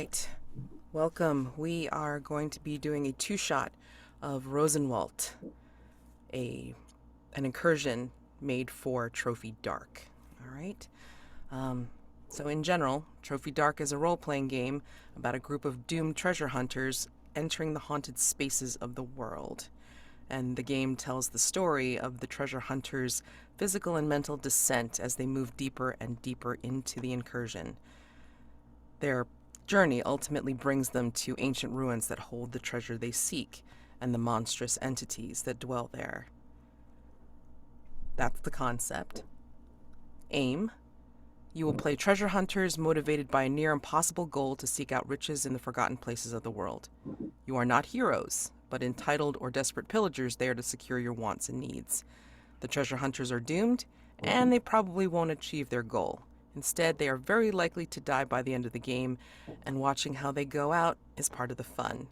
right. Welcome. We are going to be doing a two-shot of Rosenwald, a an incursion made for Trophy Dark. All right. Um, so in general, Trophy Dark is a role-playing game about a group of doomed treasure hunters entering the haunted spaces of the world. And the game tells the story of the treasure hunters' physical and mental descent as they move deeper and deeper into the incursion. Their journey ultimately brings them to ancient ruins that hold the treasure they seek and the monstrous entities that dwell there. That's the concept. Aim. You will play treasure hunters motivated by a near impossible goal to seek out riches in the forgotten places of the world. You are not heroes, but entitled or desperate pillagers there to secure your wants and needs. The treasure hunters are doomed, and they probably won't achieve their goal. Instead, they are very likely to die by the end of the game, and watching how they go out is part of the fun.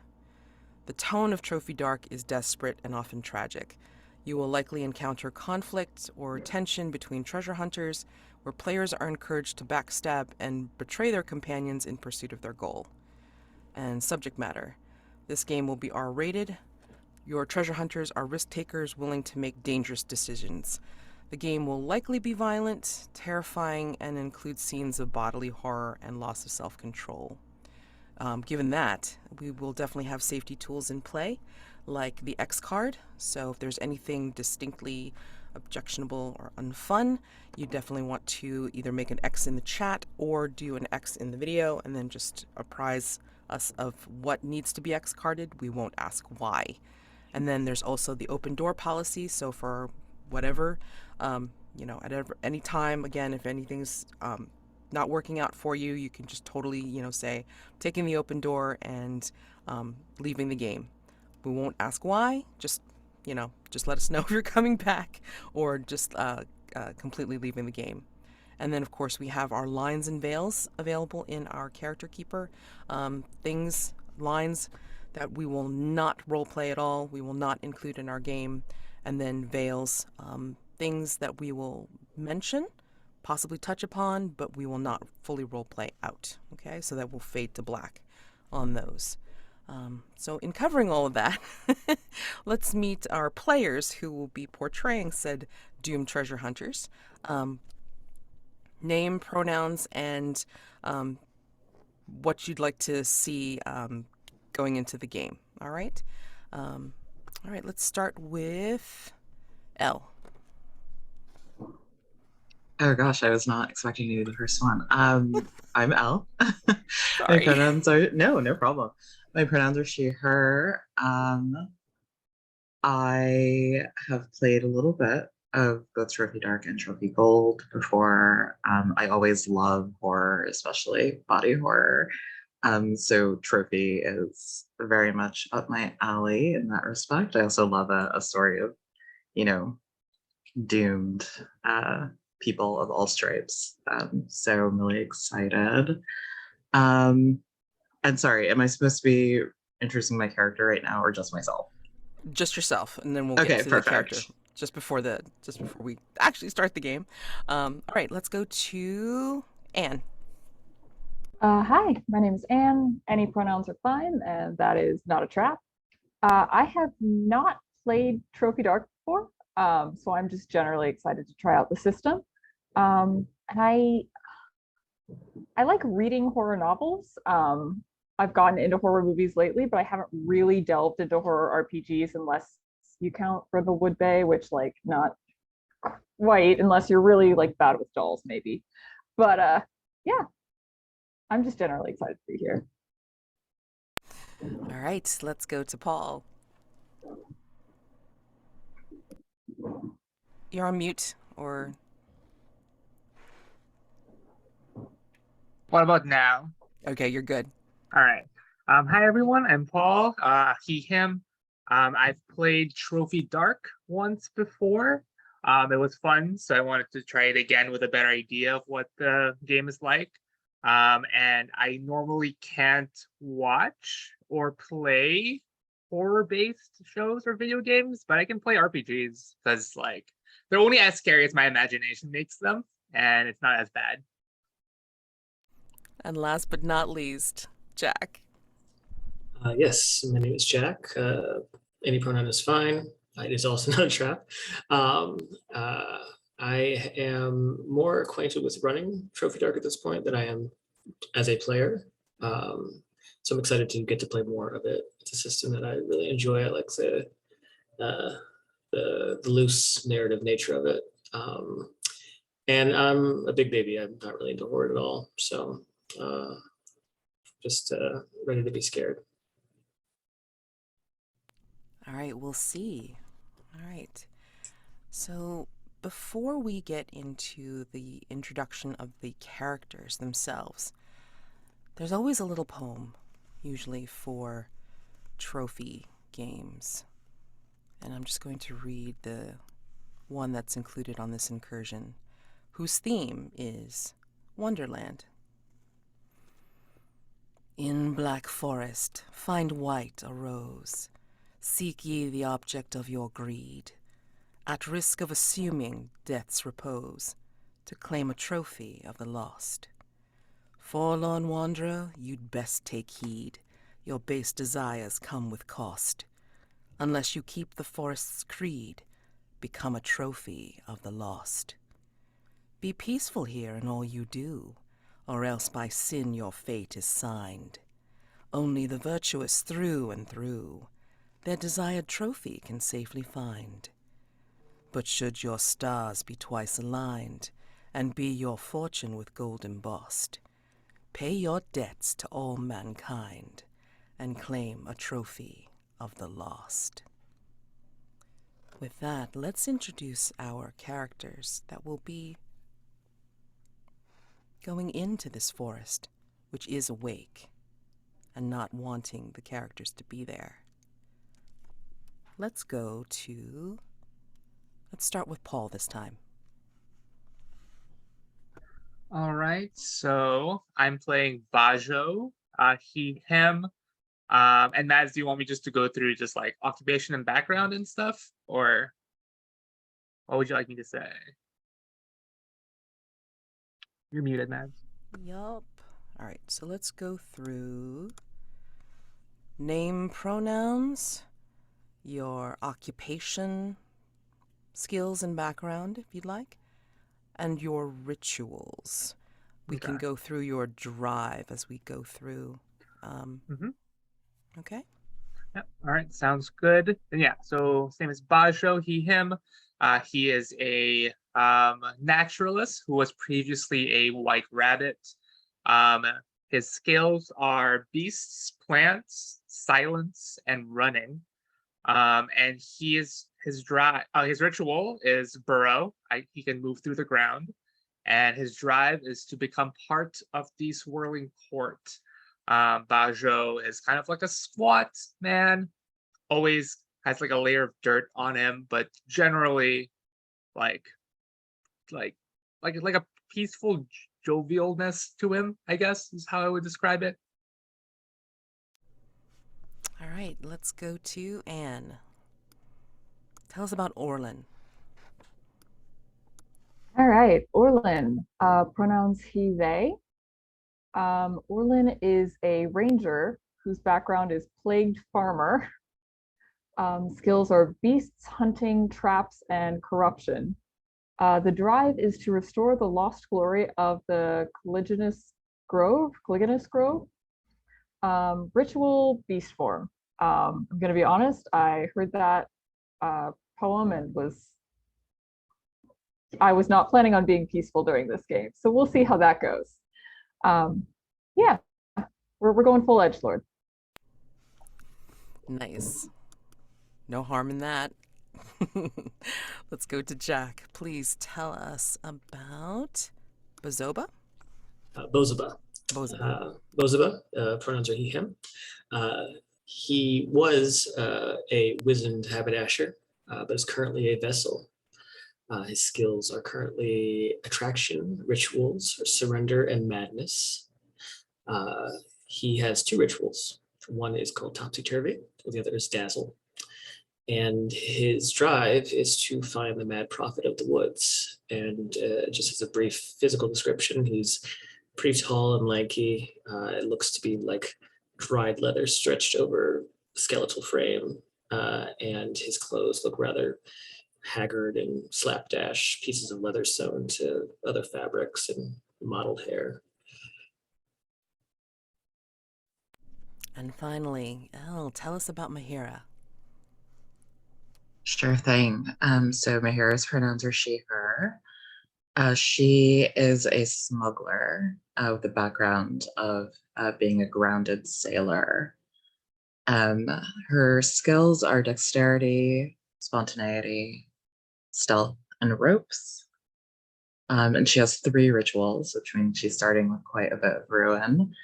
The tone of Trophy Dark is desperate and often tragic. You will likely encounter conflict or tension between treasure hunters, where players are encouraged to backstab and betray their companions in pursuit of their goal. And subject matter. This game will be R-rated. Your treasure hunters are risk-takers willing to make dangerous decisions. The game will likely be violent, terrifying, and include scenes of bodily horror and loss of self-control. Given that, we will definitely have safety tools in play, like the X card. So if there's anything distinctly objectionable or unfun, you definitely want to either make an X in the chat or do an X in the video and then just apprise us of what needs to be X carded. We won't ask why. And then there's also the open door policy. So for whatever, at any time, again, if anything's not working out for you, you can just totally, say, taking the open door and leaving the game. We won't ask why. Just let us know if you're coming back or just completely leaving the game. And then, of course, we have our lines and veils available in our character keeper. Lines that we will not roleplay at all, we will not include in our game. And then veils, things that we will mention, possibly touch upon, but we will not fully roleplay out. Okay, so that will fade to black on those. So in covering all of that, let's meet our players who will be portraying said doomed treasure hunters. Name, pronouns, and what you'd like to see going into the game. All right. All right, let's start with Elle. Oh gosh, I was not expecting you to do the first one. I'm Elle. My Sorry. pronouns are no problem. My pronouns are she, her. I have played a little bit of both Trophy Dark and Trophy Gold before. I always love horror, especially body horror. So Trophy is very much up my alley in that respect. I also love a story of, you know, doomed people of all stripes. So I'm really excited. Um, and sorry, am I supposed to be introducing my character right now or just myself? Just yourself, and then we'll get Okay, to the character perfect. just before we actually start the game. All right, let's go to Anne. Hi, my name is Anne. Any pronouns are fine, and that is not a trap. I have not played Trophy Dark before, so I'm just generally excited to try out the system. And I like reading horror novels. I've gotten into horror movies lately, but I haven't really delved into horror RPGs unless you count for the Wood Bay, which like not quite, unless you're really like bad with dolls, maybe. But yeah, I'm just generally excited to be here. All right, let's go to Paul. You're on mute, or What about now? okay, you're good. All right. Hi everyone. I'm Paul. He, him. I've played Trophy Dark once before. It was fun, so I wanted to try it again with a better idea of what the game is like. And I normally can't watch or play horror-based shows or video games, but I can play RPGs because like they're only as scary as my imagination makes them, and it's not as bad. And last but not least, Jack. Yes, my name is Jack. Any pronoun is fine. It is also not a trap. Um, uh, I am more acquainted with running Trophy Dark at this point than I am as a player. So I'm excited to get to play more of it. It's a system that I really enjoy. I like uh, the loose narrative nature of it. And I'm a big baby. I'm not really into Horde at all. So just ready to be scared. All right, we'll see. All right. So before we get into the introduction of the characters themselves, there's always a little poem, usually for trophy games. And I'm just going to read the one that's included on this incursion, whose theme is Wonderland. In black forest, find white a rose. Seek ye the object of your greed, at risk of assuming death's repose, to claim a trophy of the lost. Forlorn wanderer, you'd best take heed, your base desires come with cost. Unless you keep the forest's creed, become a trophy of the lost. Be peaceful here in all you do, or else by sin your fate is signed. Only the virtuous through and through their desired trophy can safely find. But should your stars be twice aligned, and be your fortune with gold embossed, pay your debts to all mankind, and claim a trophy of the lost. With that, let's introduce our characters that will be going into this forest, which is awake, and not wanting the characters to be there. Let's start with Paul this time. All right, so I'm playing Baso, he, him. And Mads, do you want me just to go through just like occupation and background and stuff? Or what would you like me to say? You're muted, Mads. Yup. All right, so let's go through name, pronouns, your occupation, skills and background, if you'd like, and your rituals. We can go through your drive as we go through. Okay? Yep. All right, sounds good. And yeah, so same as Bajo, he, him. He is a naturalist who was previously a white rabbit. His skills are beasts, plants, silence, and running. And his ritual is burrow. He can move through the ground, and his drive is to become part of the swirling court. Bajo is kind of like a squat man, always has like a layer of dirt on him, but generally like a peaceful jovialness to him, I guess is how I would describe it. All right, let's go to Anne. Tell us about Orlen. All right, Orlen, pronouns he, they. Orlen is a ranger whose background is plagued farmer. Skills are beasts, hunting, traps, and corruption. The drive is to restore the lost glory of the Caligulus Grove. Ritual beast form. I'm going to be honest, I heard that poem and I was not planning on being peaceful during this game. So we'll see how that goes. Yeah, we're going full edgelord. Nice. No harm in that. Let's go to Jack. Please tell us about Bozoba. Bozoba. Bozoba, pronouns are he, him. He was a wizened haberdasher, but is currently a vessel. His skills are currently attraction, rituals, surrender, and madness. He has two rituals. One is called Topsy-Turvy, the other is Dazzle. And his drive is to find the mad prophet of the woods. And just as a brief physical description, he's pretty tall and lanky. It looks to be like dried leather stretched over a skeletal frame, and his clothes look rather haggard and slapdash, pieces of leather sewn to other fabrics and mottled hair. And finally, Elle, tell us about Mahera. Sure thing. So Mahera's pronouns are she, her. She is a smuggler with a background of being a grounded sailor. Her skills are dexterity, spontaneity, stealth, and ropes. And she has 3 rituals, which means she's starting with quite a bit of ruin.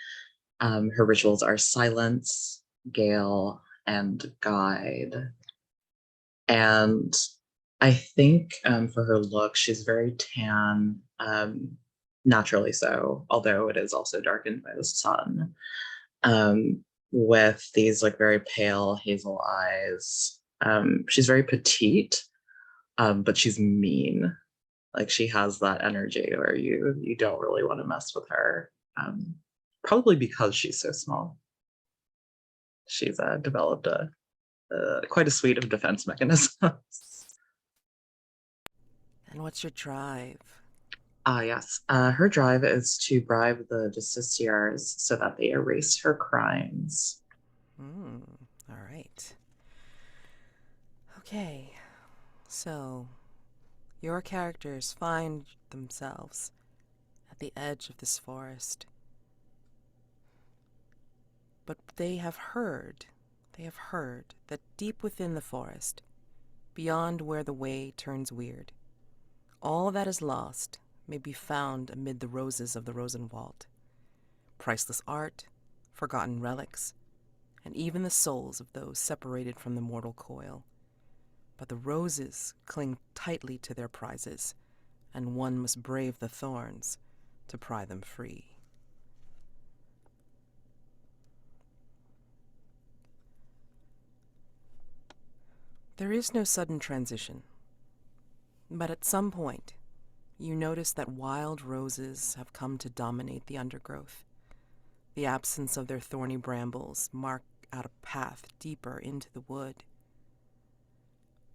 Her rituals are silence, gale, and guide. And I think for her look, she's very tan, naturally so, although it is also darkened by the sun, with these like very pale hazel eyes. She's very petite, but she's mean. Like she has that energy where you don't really want to mess with her, probably because she's so small. She's developed quite a suite of defense mechanisms. And what's your drive? Yes. Her drive is to bribe the justiciars so that they erase her crimes. All right. Okay. So, your characters find themselves at the edge of this forest. But they have heard that deep within the forest, beyond where the way turns weird, all that is lost may be found amid the roses of the Rosenwald. Priceless art, forgotten relics, and even the souls of those separated from the mortal coil. But the roses cling tightly to their prizes, and one must brave the thorns to pry them free. There is no sudden transition, but at some point, you notice that wild roses have come to dominate the undergrowth. The absence of their thorny brambles mark out a path deeper into the wood.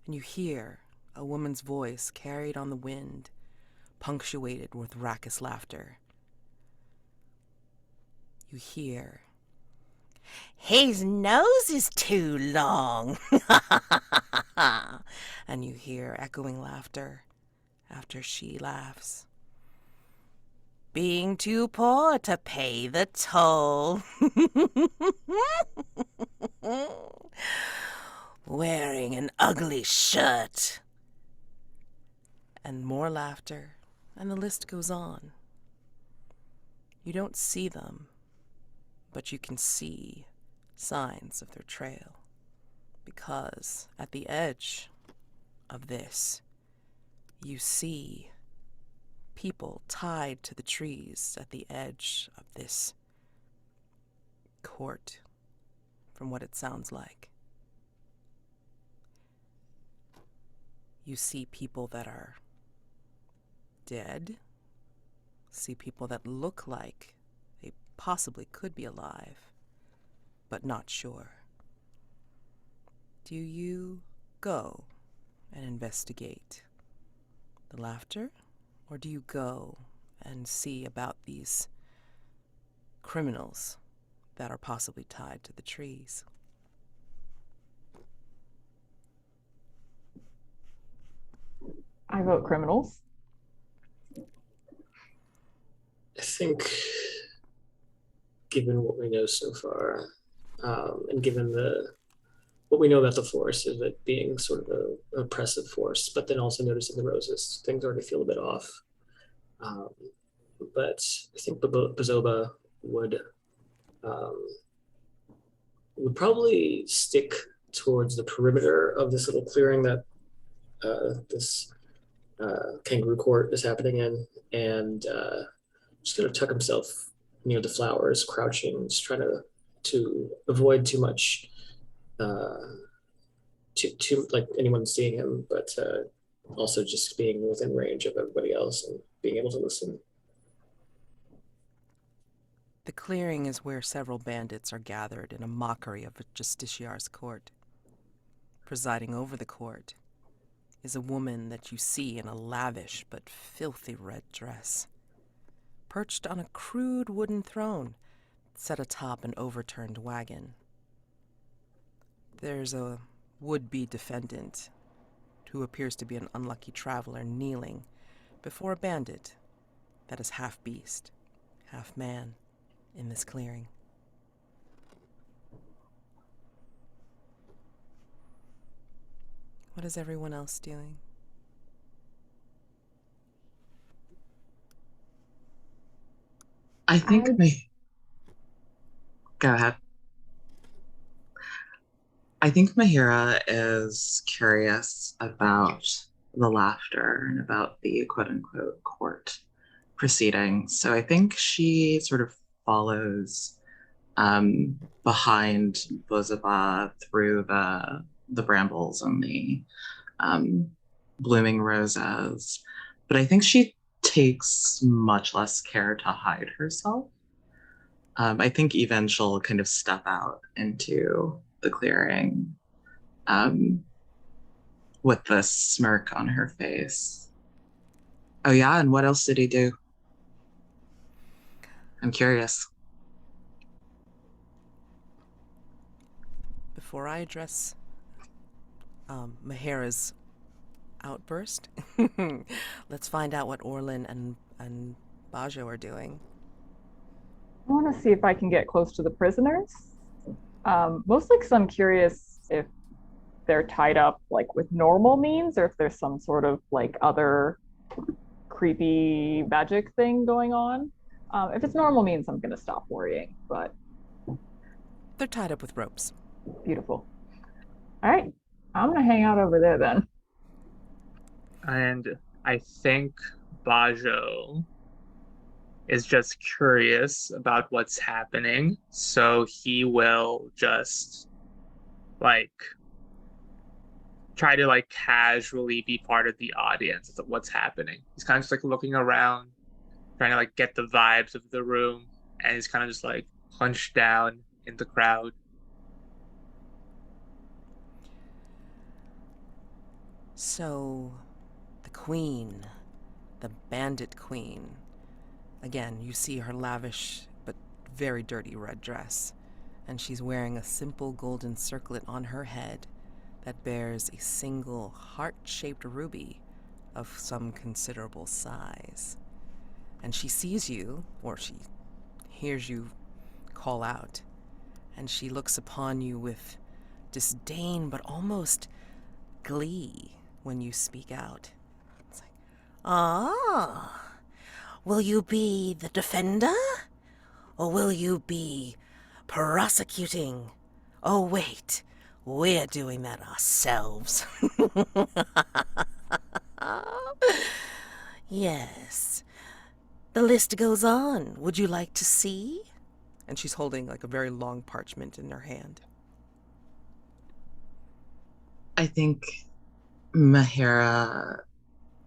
And you hear a woman's voice carried on the wind, punctuated with raucous laughter. You hear, "His nose is too long." And you hear echoing laughter after she laughs. "Being too poor to pay the toll." "Wearing an ugly shirt." And more laughter, and the list goes on. You don't see them, but you can see signs of their trail, because at the edge of this, you see people tied to the trees at the edge of this court, from what it sounds like. You see people that are dead, see people that look like they possibly could be alive, but not sure. Do you go and investigate the laughter, or do you go and see about these criminals that are possibly tied to the trees? I vote criminals. I think, given what we know so far, and given what we know about the forest is it being sort of an oppressive force, but then also noticing the roses, things already feel a bit off. But I think Bozoba would probably stick towards the perimeter of this little clearing that this kangaroo court is happening in, and just gonna tuck himself near the flowers, crouching, just trying to avoid too much, too like anyone seeing him, but also just being within range of everybody else and being able to listen. The clearing is where several bandits are gathered in a mockery of a justiciar's court. Presiding over the court is a woman that you see in a lavish but filthy red dress, perched on a crude wooden throne set atop an overturned wagon. There's a would-be defendant who appears to be an unlucky traveler kneeling before a bandit that is half beast, half man in this clearing. What is everyone else doing? I think Go ahead. I think Mahera is curious about the laughter and about the quote-unquote court proceedings. So I think she sort of follows behind Bozoba through the brambles and the blooming roses. But I think she takes much less care to hide herself. I think even she'll kind of step out into the clearing with this smirk on her face. Oh yeah, and what else did he do? I'm curious. Before I address Mahera's outburst, let's find out what Orlen and Baso are doing. I want to see if I can get close to the prisoners. Mostly because I'm curious if they're tied up like with normal means or if there's some sort of like other creepy magic thing going on. If it's normal means, I'm going to stop worrying, but... They're tied up with ropes. Beautiful. All right, I'm going to hang out over there then. And I think Bajo is just curious about what's happening, so he will just like try to like casually be part of the audience of what's happening. He's kind of just like looking around, trying to like get the vibes of the room, and he's kind of just like hunched down in the crowd. So, the queen, the bandit queen. Again, you see her lavish but very dirty red dress, and she's wearing a simple golden circlet on her head that bears a single heart-shaped ruby of some considerable size. And she sees you, or she hears you call out, and she looks upon you with disdain but almost glee when you speak out. It's like, ah, will you be the defender? Or will you be prosecuting? Oh, wait, we're doing that ourselves. Yes. The list goes on. Would you like to see? And she's holding like a very long parchment in her hand. I think Mahera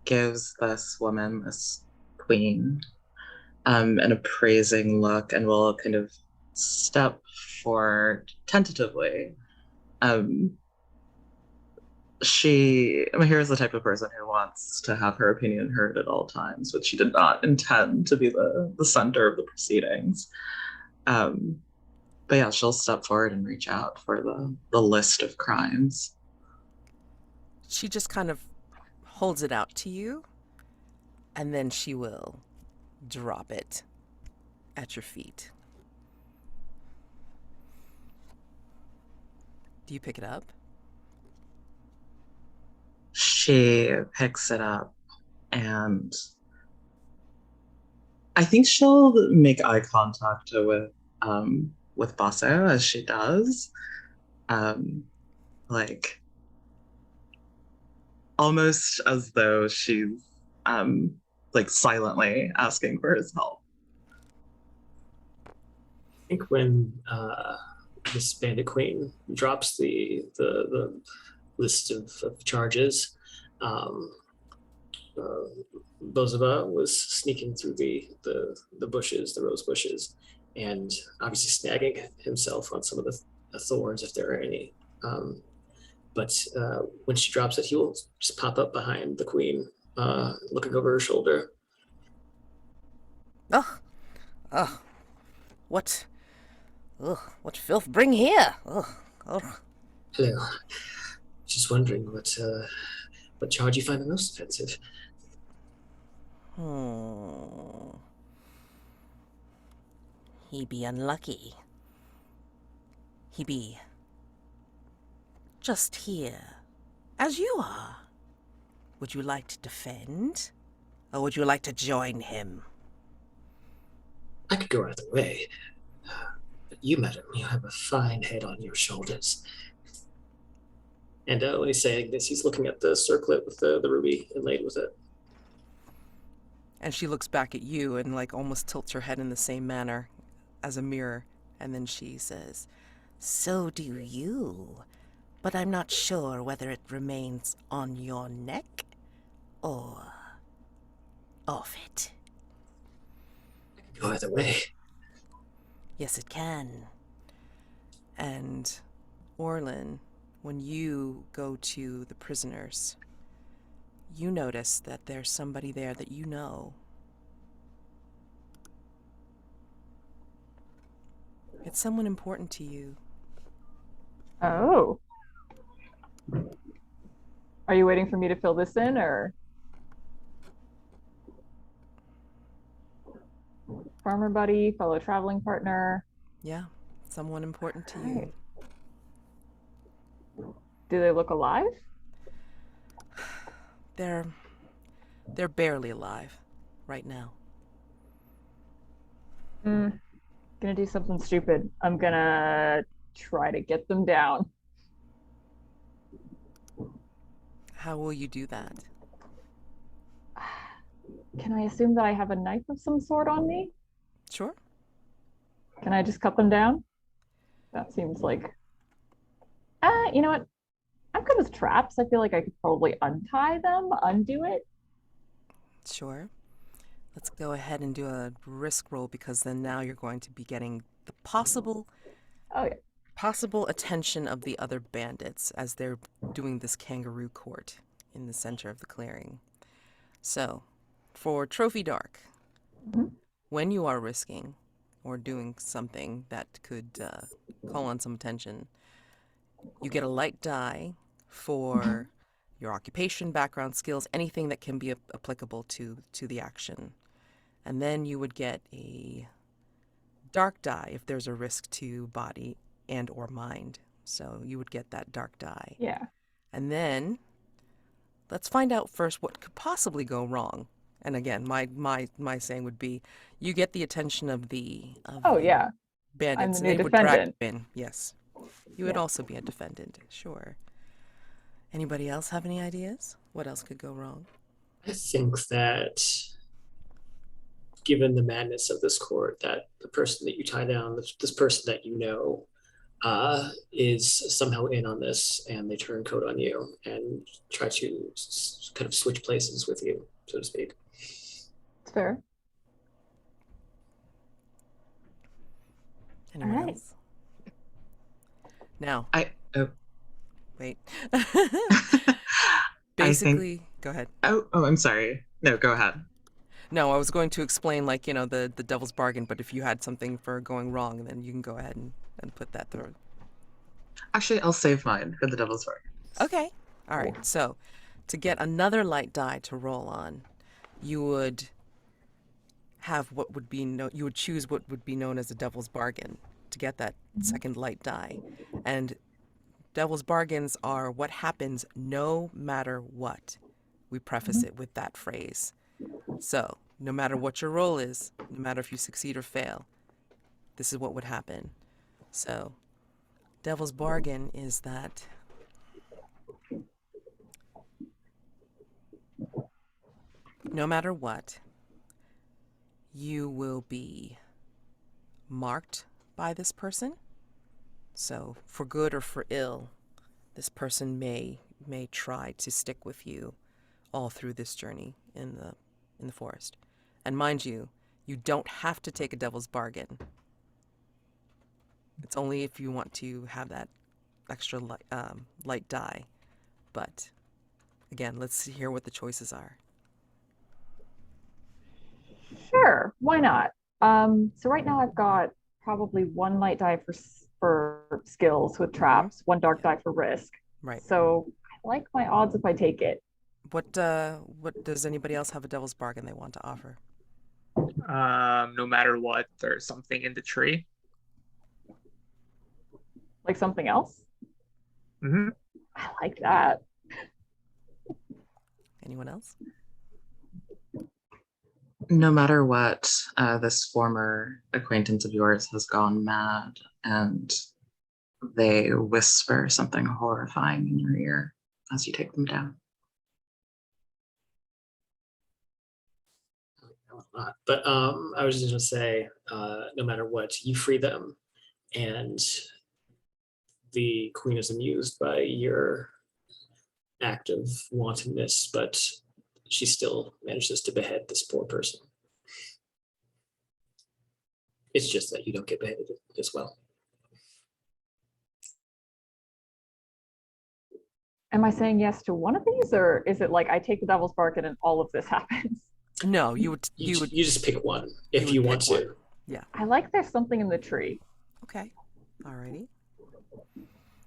gives this woman, this queen, an appraising look and will kind of step forward tentatively. Mahera is the type of person who wants to have her opinion heard at all times, but she did not intend to be the center of the proceedings. But yeah, she'll step forward and reach out for the list of crimes. She just kind of holds it out to you, and then she will drop it at your feet. Do you pick it up? She picks it up, and I think she'll make eye contact with Baso as she does. Like almost as though she's like silently asking for his help. I think when this bandit queen drops the list of charges, Bozoba was sneaking through the bushes, the rose bushes, and obviously snagging himself on some of the thorns if there are any. But when she drops it, he will just pop up behind the queen, looking over her shoulder. Ugh. Ugh. What? Ugh. What filth bring here? Ugh. Ugh. Hello. Just wondering what charge you find the most offensive. He be unlucky. He be just here, as you are. Would you like to defend, or would you like to join him? I could go either way. But you, madam, you have a fine head on your shoulders. And when he's saying this, he's looking at the circlet with the ruby inlaid with it. And she looks back at you and like almost tilts her head in the same manner as a mirror. And then she says, "So do you, but I'm not sure whether it remains on your neck or off it." I could go either way. Yes, it can. And Orlen, when you go to the prisoners, you notice that there's somebody there that you know. It's someone important to you. Oh. Are you waiting for me to fill this in, or? Farmer buddy, fellow traveling partner. Yeah, someone important to Right. you. Do they look alive? They're barely alive right now. Gonna do something stupid. I'm gonna try to get them down. How will you do that? Can I assume that I have a knife of some sort on me? Sure. Can I just cut them down? That seems like... you know what? I'm good with traps. I feel like I could probably untie them, undo it. Sure. Let's go ahead and do a risk roll, because then now you're going to be getting the possible attention of the other bandits as they're doing this kangaroo court in the center of the clearing. So, for Trophy Dark, when you are risking or doing something that could call on some attention, you get a light die for your occupation, background, skills, anything that can be applicable to the action. And then you would get a dark die if there's a risk to body and or mind. So you would get that dark die. Yeah. And then let's find out first what could possibly go wrong. And again, my saying would be, you get the attention of the Yeah. bandits. I'm the new They would drag defendant. you in. Yes. You would also be a defendant, sure. Anybody else have any ideas? What else could go wrong? I think that, given the madness of this court, that the person that you tie down, this person that you know, is somehow in on this, and they turn coat on you and try to kind of switch places with you, so to speak. It's fair. Anyone All right. else? Now, wait. Basically, go ahead. Oh, I'm sorry. No, go ahead. No, I was going to explain, like, the devil's bargain, but if you had something for going wrong, then you can go ahead and put that through. Actually, I'll save mine for the devil's bargain. Okay. All right. So, to get another light die to roll on, you would have you would choose what would be known as a devil's bargain to get that second light die. And devil's bargains are what happens no matter what. We preface it with that phrase. So, no matter what your roll is, no matter if you succeed or fail, this is what would happen. So, devil's bargain is that no matter what, you will be marked by this person. So, for good or for ill, this person may try to stick with you all through this journey in the forest. And mind you, you don't have to take a devil's bargain. It's only if you want to have that extra light die. But again, let's hear what the choices are. Sure, why not? So right now I've got probably one light die for skills with traps, one dark die for risk. Right. So I like my odds if I take it. What does anybody else have a devil's bargain they want to offer? No matter what, there's something in the tree. Like something else? Mm-hmm. I like that. Anyone else? No matter what, this former acquaintance of yours has gone mad, and they whisper something horrifying in your ear as you take them down. But I was just going to say, no matter what, you free them, and the queen is amused by your act of wantonness, but she still manages to behead this poor person. It's just that you don't get beheaded as well. Am I saying yes to one of these, or is it like I take the devil's bargain and all of this happens? No, you You would just pick one if you want to. one. Yeah. I like there's something in the tree. Okay. Alrighty.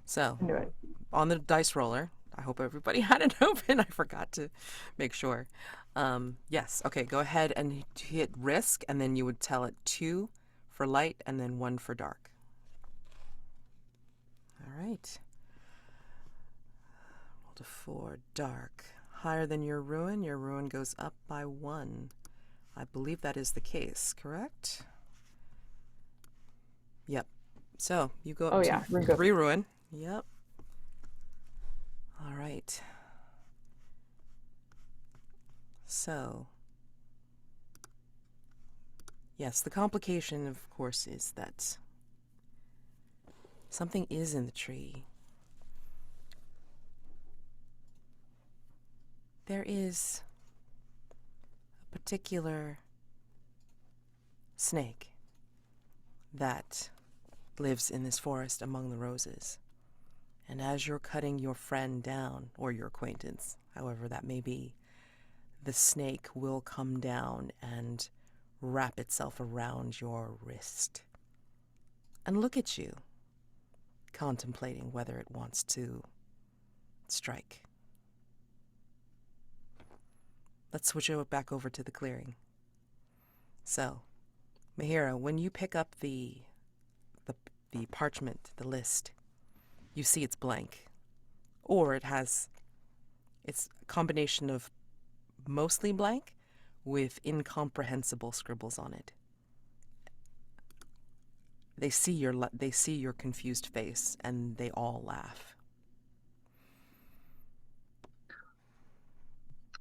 So Into it. on the dice roller, I hope everybody had it open. I forgot to make sure. Yes. Okay. Go ahead and hit risk, and then you would tell it 2 for light and then 1 for dark. All right. Roll to 4 dark. Higher than your ruin goes up by 1. I believe that is the case, correct? Yep. So you go up to 3 ruin. Yep. All right. So, yes, the complication, of course, is that something is in the tree. There is a particular snake that lives in this forest among the roses. And as you're cutting your friend down, or your acquaintance, however that may be, the snake will come down and wrap itself around your wrist and look at you, contemplating whether it wants to strike. Let's switch it back over to the clearing. So, Mahera, when you pick up the parchment, the list, you see it's blank. Or it's a combination of mostly blank with incomprehensible scribbles on it. They see your confused face, and they all laugh.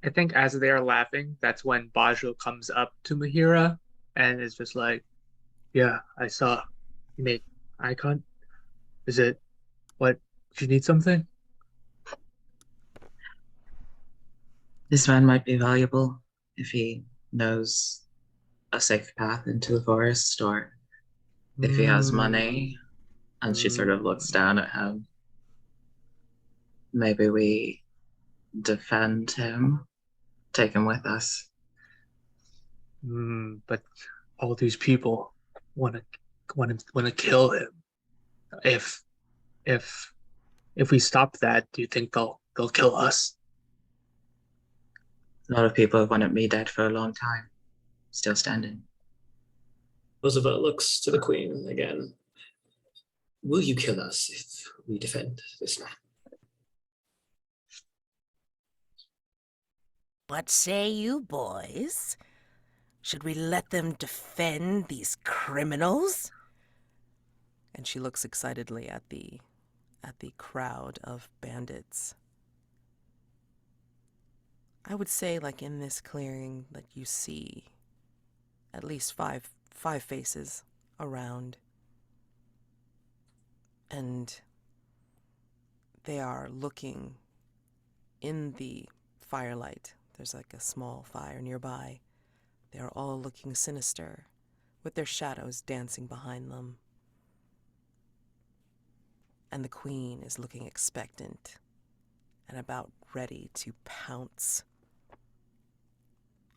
I think as they are laughing, that's when Bajo comes up to Mahera and is just like, "Yeah, I saw. You made icon. Is it what? Do you need something?" This man might be valuable if he knows a safe path into the forest, or if he has money. And she sort of looks down at him. Maybe we defend him, take him with us. But all these people want to kill him. If we stop that, do you think they'll kill us? A lot of people have wanted me dead for a long time. Still standing. Bozoba looks to the queen again. Will you kill us if we defend this man? What say you, boys? Should we let them defend these criminals? And she looks excitedly at the crowd of bandits. I would say, like in this clearing, that you see at least five faces around. And they are looking in the firelight. There's like a small fire nearby. They are all looking sinister, with their shadows dancing behind them. And the queen is looking expectant and about ready to pounce.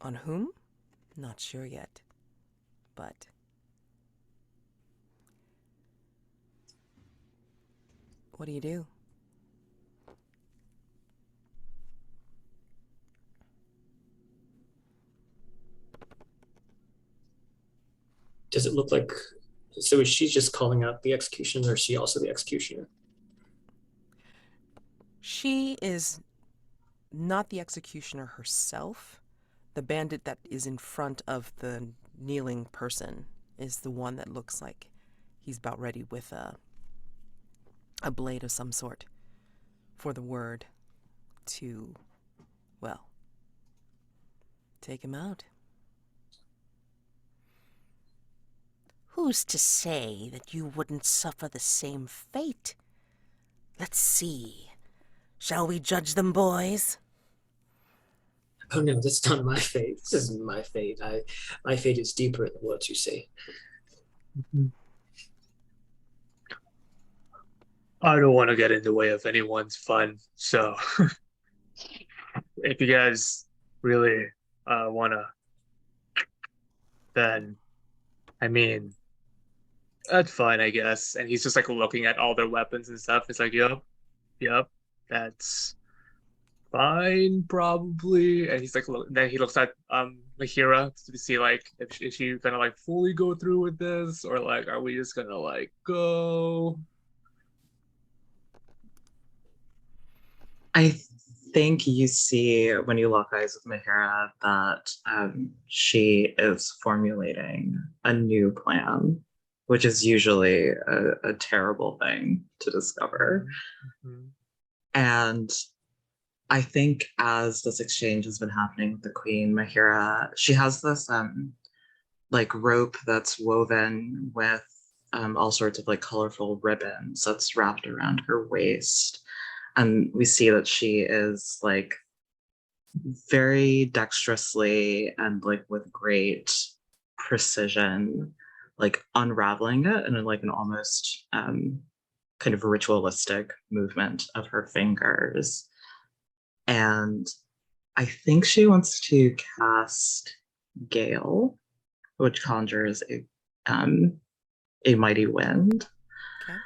On whom? Not sure yet. But what do you do? Does it look like, so is she just calling out the executioner, or is she also the executioner? She is not the executioner herself. The bandit that is in front of the kneeling person is the one that looks like he's about ready with a blade of some sort for the word to, well, take him out. Who's to say that you wouldn't suffer the same fate? Let's see. Shall we judge them, boys? Oh no, that's not my fate. This isn't my fate. My fate is deeper than what you say. I don't want to get in the way of anyone's fun, so if you guys really want to, then I mean, that's fine, I guess. And he's just like looking at all their weapons and stuff. It's like, yep, that's fine, probably. And he's like, then he looks at Mahera to see like if she gonna like fully go through with this, or like are we just gonna like go? I think you see when you lock eyes with Mahera that she is formulating a new plan, which is usually a terrible thing to discover. Mm-hmm. And I think as this exchange has been happening with the queen, Mahera, she has this like rope that's woven with all sorts of like colorful ribbons that's wrapped around her waist. And we see that she is like very dexterously and like with great precision, like unraveling it in like an almost kind of ritualistic movement of her fingers. And I think she wants to cast Gale, which conjures a mighty wind. Okay.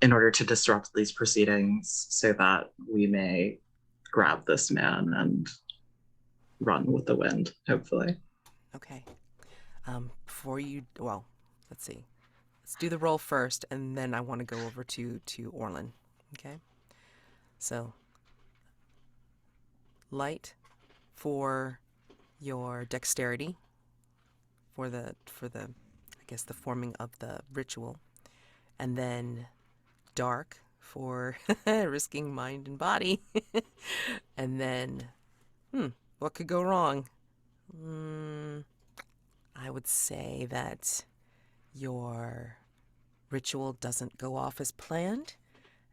In order to disrupt these proceedings so that we may grab this man and run with the wind, hopefully. Okay. Before you, well, let's see. Let's do the roll first, and then I want to go over to Orlen. Okay. So, light for your dexterity, for the I guess the forming of the ritual, and then dark for risking mind and body. And then, what could go wrong? I would say that your ritual doesn't go off as planned,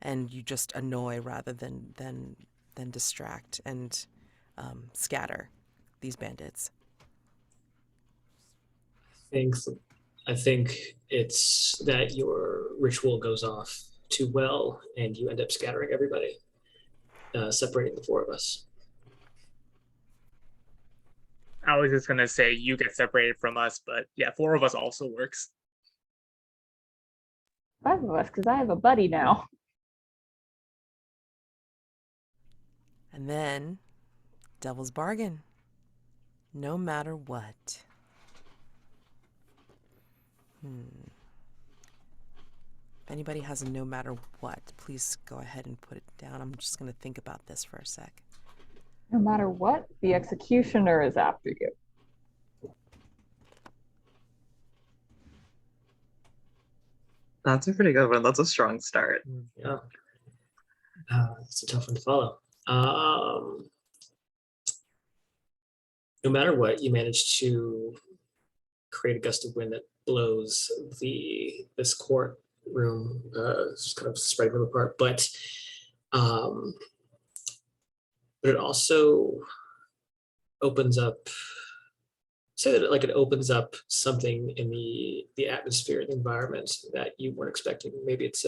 and you just annoy rather than distract and scatter these bandits. I think it's that your ritual goes off too well, and you end up scattering everybody, separating the four of us. I was just gonna say you get separated from us, but yeah, 4 of us also works. 5 of us, because I have a buddy now. And then, devil's bargain. No matter what. If anybody has a no matter what, please go ahead and put it down. I'm just going to think about this for a sec. No matter what, the executioner is after you. That's a pretty good one. That's a strong start. Yeah. It's a tough one to follow. No matter what, you manage to create a gust of wind that blows this courtroom, just kind of spreading them apart. But it also opens up, say that it opens up something in the atmosphere and the environment that you weren't expecting. Maybe it's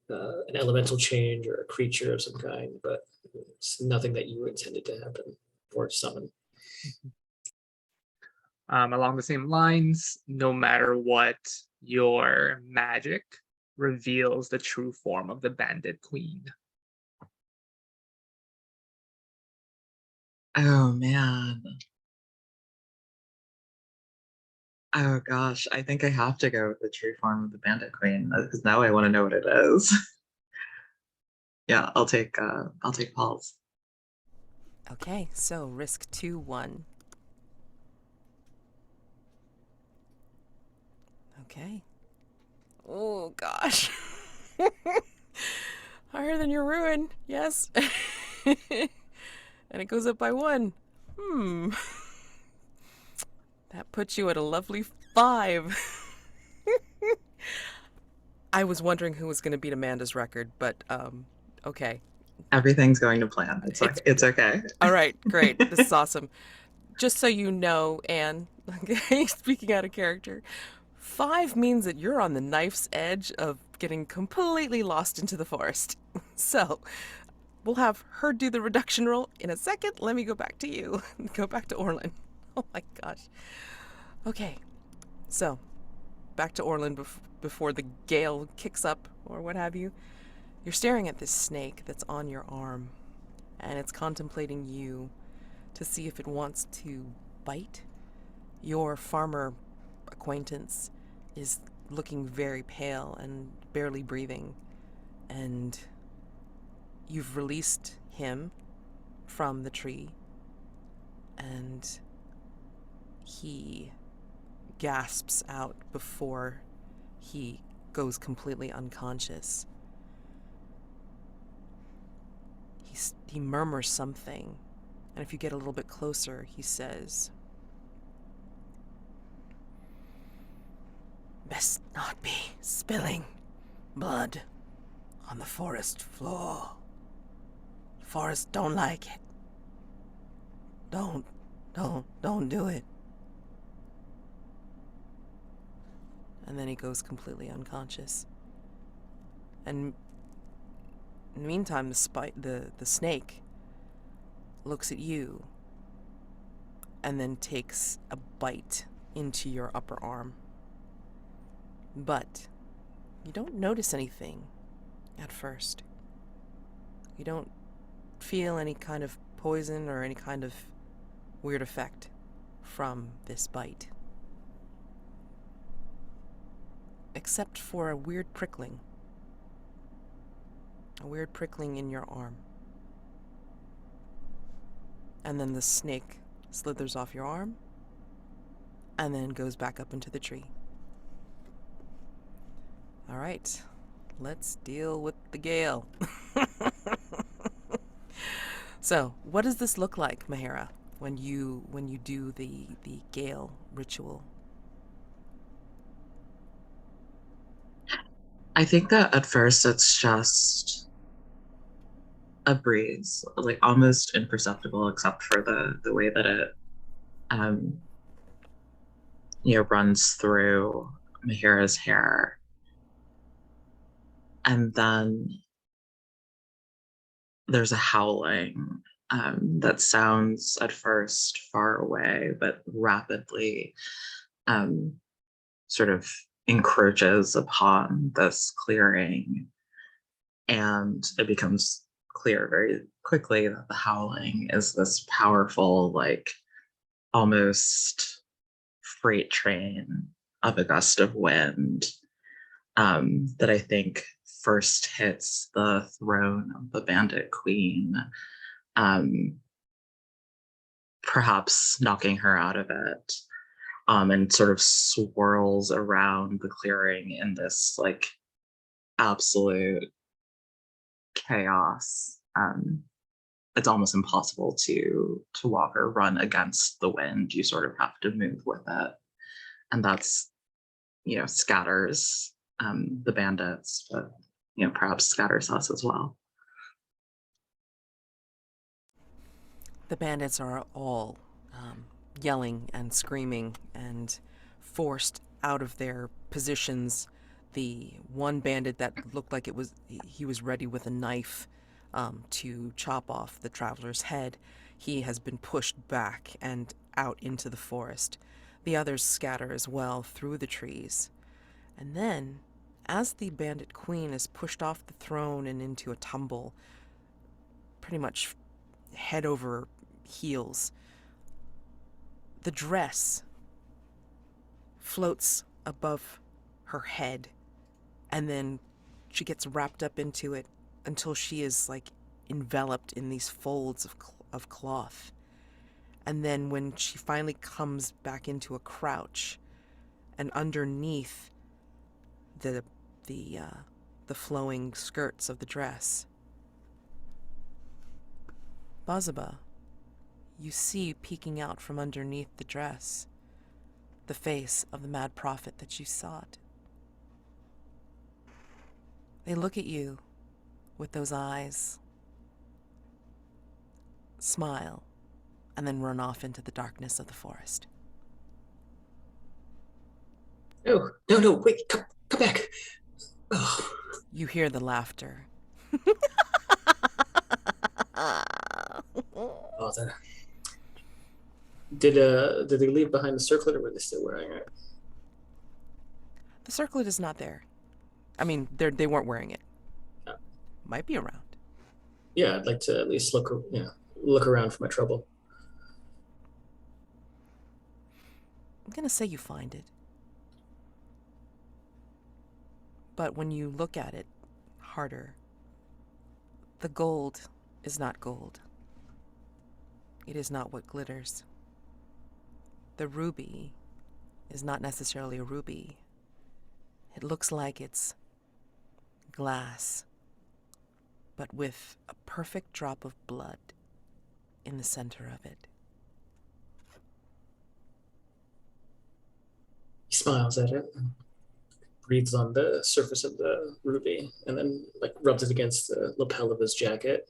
an elemental change or a creature of some kind, but it's nothing that you intended to happen or summon. Along the same lines, no matter what, your magic reveals the true form of the Bandit Queen. Oh man. Oh gosh, I think I have to go with the true form of the Bandit Queen because now I want to know what it is. Yeah, I'll take Paul's. Okay, so risk 2-1. Okay. Oh gosh. Higher than your ruin, yes. And it goes up by 1. That puts you at a lovely 5. I was wondering who was going to beat Amanda's record, but okay. Everything's going to plan. It's okay. All right, great. This is awesome. Just so you know, Anne, speaking out of character, 5 means that you're on the knife's edge of getting completely lost into the forest. So we'll have her do the reduction roll in a second. Let me go back to you. Go back to Orlen. Oh my gosh. Okay, so back to Orlen before the gale kicks up or what have you. You're staring at this snake that's on your arm, and it's contemplating you to see if it wants to bite. Your farmer acquaintance is looking very pale and barely breathing, and you've released him from the tree, and he gasps out before he goes completely unconscious. He murmurs something, and if you get a little bit closer, he says, "Best not be spilling blood on the forest floor. Forest don't like it. Don't do it." And then he goes completely unconscious. And in the meantime, the snake looks at you and then takes a bite into your upper arm. But you don't notice anything at first. You don't feel any kind of poison or any kind of weird effect from this bite. Except for a weird prickling. A weird prickling in your arm. And then the snake slithers off your arm and then goes back up into the tree. All right, let's deal with the gale. So, what does this look like, Mahera, when you do the gale ritual? I think that at first it's just a breeze, like almost imperceptible, except for the way that it runs through Mahera's hair. And then there's a howling that sounds at first far away, but rapidly sort of encroaches upon this clearing. And it becomes clear very quickly that the howling is this powerful, like almost freight train of a gust of wind that I think first hits the throne of the Bandit Queen, perhaps knocking her out of it, and sort of swirls around the clearing in this like absolute chaos. It's almost impossible to walk or run against the wind. You sort of have to move with it, and that's scatters the bandits, but perhaps scatters us as well. The bandits are all yelling and screaming and forced out of their positions The one bandit that looked like he was ready with a knife to chop off the traveler's head, he has been pushed back and out into the forest. The others scatter as well through the trees. And then, as the bandit queen is pushed off the throne and into a tumble, pretty much head over heels, the dress floats above her head, and then she gets wrapped up into it until she is like enveloped in these folds of cloth. And then when she finally comes back into a crouch, and underneath the flowing skirts of the dress, Bozoba, you see peeking out from underneath the dress the face of the mad prophet that you sought. They look at you with those eyes, smile, and then run off into the darkness of the forest. No, no, no, wait, come back. Oh. You hear the laughter. Bother. Did they leave behind the circlet, or were they still wearing it? The circlet is not there. I mean, they weren't wearing it. Oh. Might be around. Yeah, I'd like to at least look around for my trouble. I'm gonna say you find it. But when you look at it harder, the gold is not gold. It is not what glitters. The ruby is not necessarily a ruby. It looks like it's glass, but with a perfect drop of blood in the center of it. He smiles at it, and breathes on the surface of the ruby, and then like rubs it against the lapel of his jacket.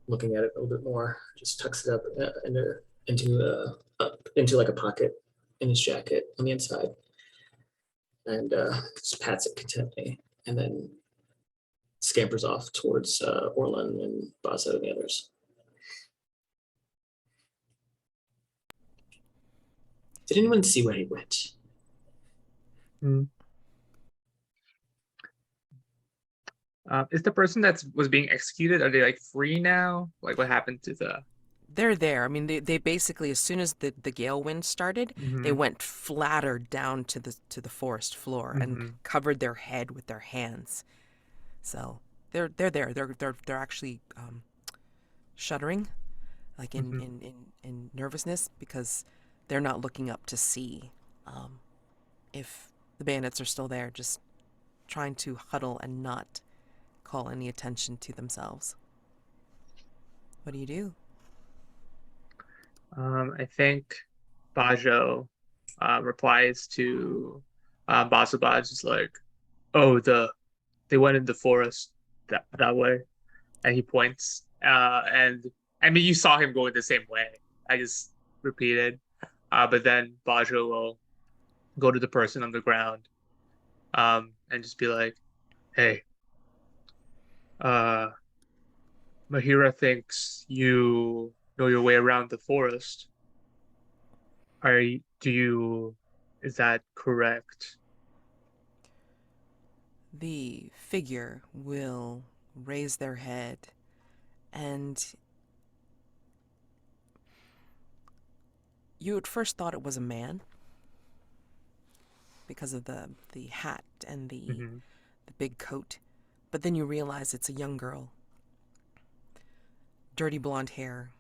Looking at it a little bit more, just tucks it up into like a pocket in his jacket on the inside, and just pats it contently, and then scampers off towards Orlen and Baso and the others. Did anyone see where he went? Is the person that was being executed, are they like free now? Like what happened to the... They're there. I mean, they basically, as soon as the gale wind started, they went flatter down to the forest floor and covered their head with their hands. So they're there. They're actually shuddering, like in nervousness, because they're not looking up to see if the bandits are still there, just trying to huddle and not call any attention to themselves. What do you do? I think Bajo replies to Bozoba, just like, oh, they went in the forest that way, and he points. And I mean, you saw him going the same way. I just repeated. But then Bajo will go to the person on the ground, and just be like, hey, Mahera thinks you know your way around the forest. Is that correct? The figure will raise their head, and you at first thought it was a man because of the hat and the big coat, but then you realize it's a young girl. Dirty blonde hair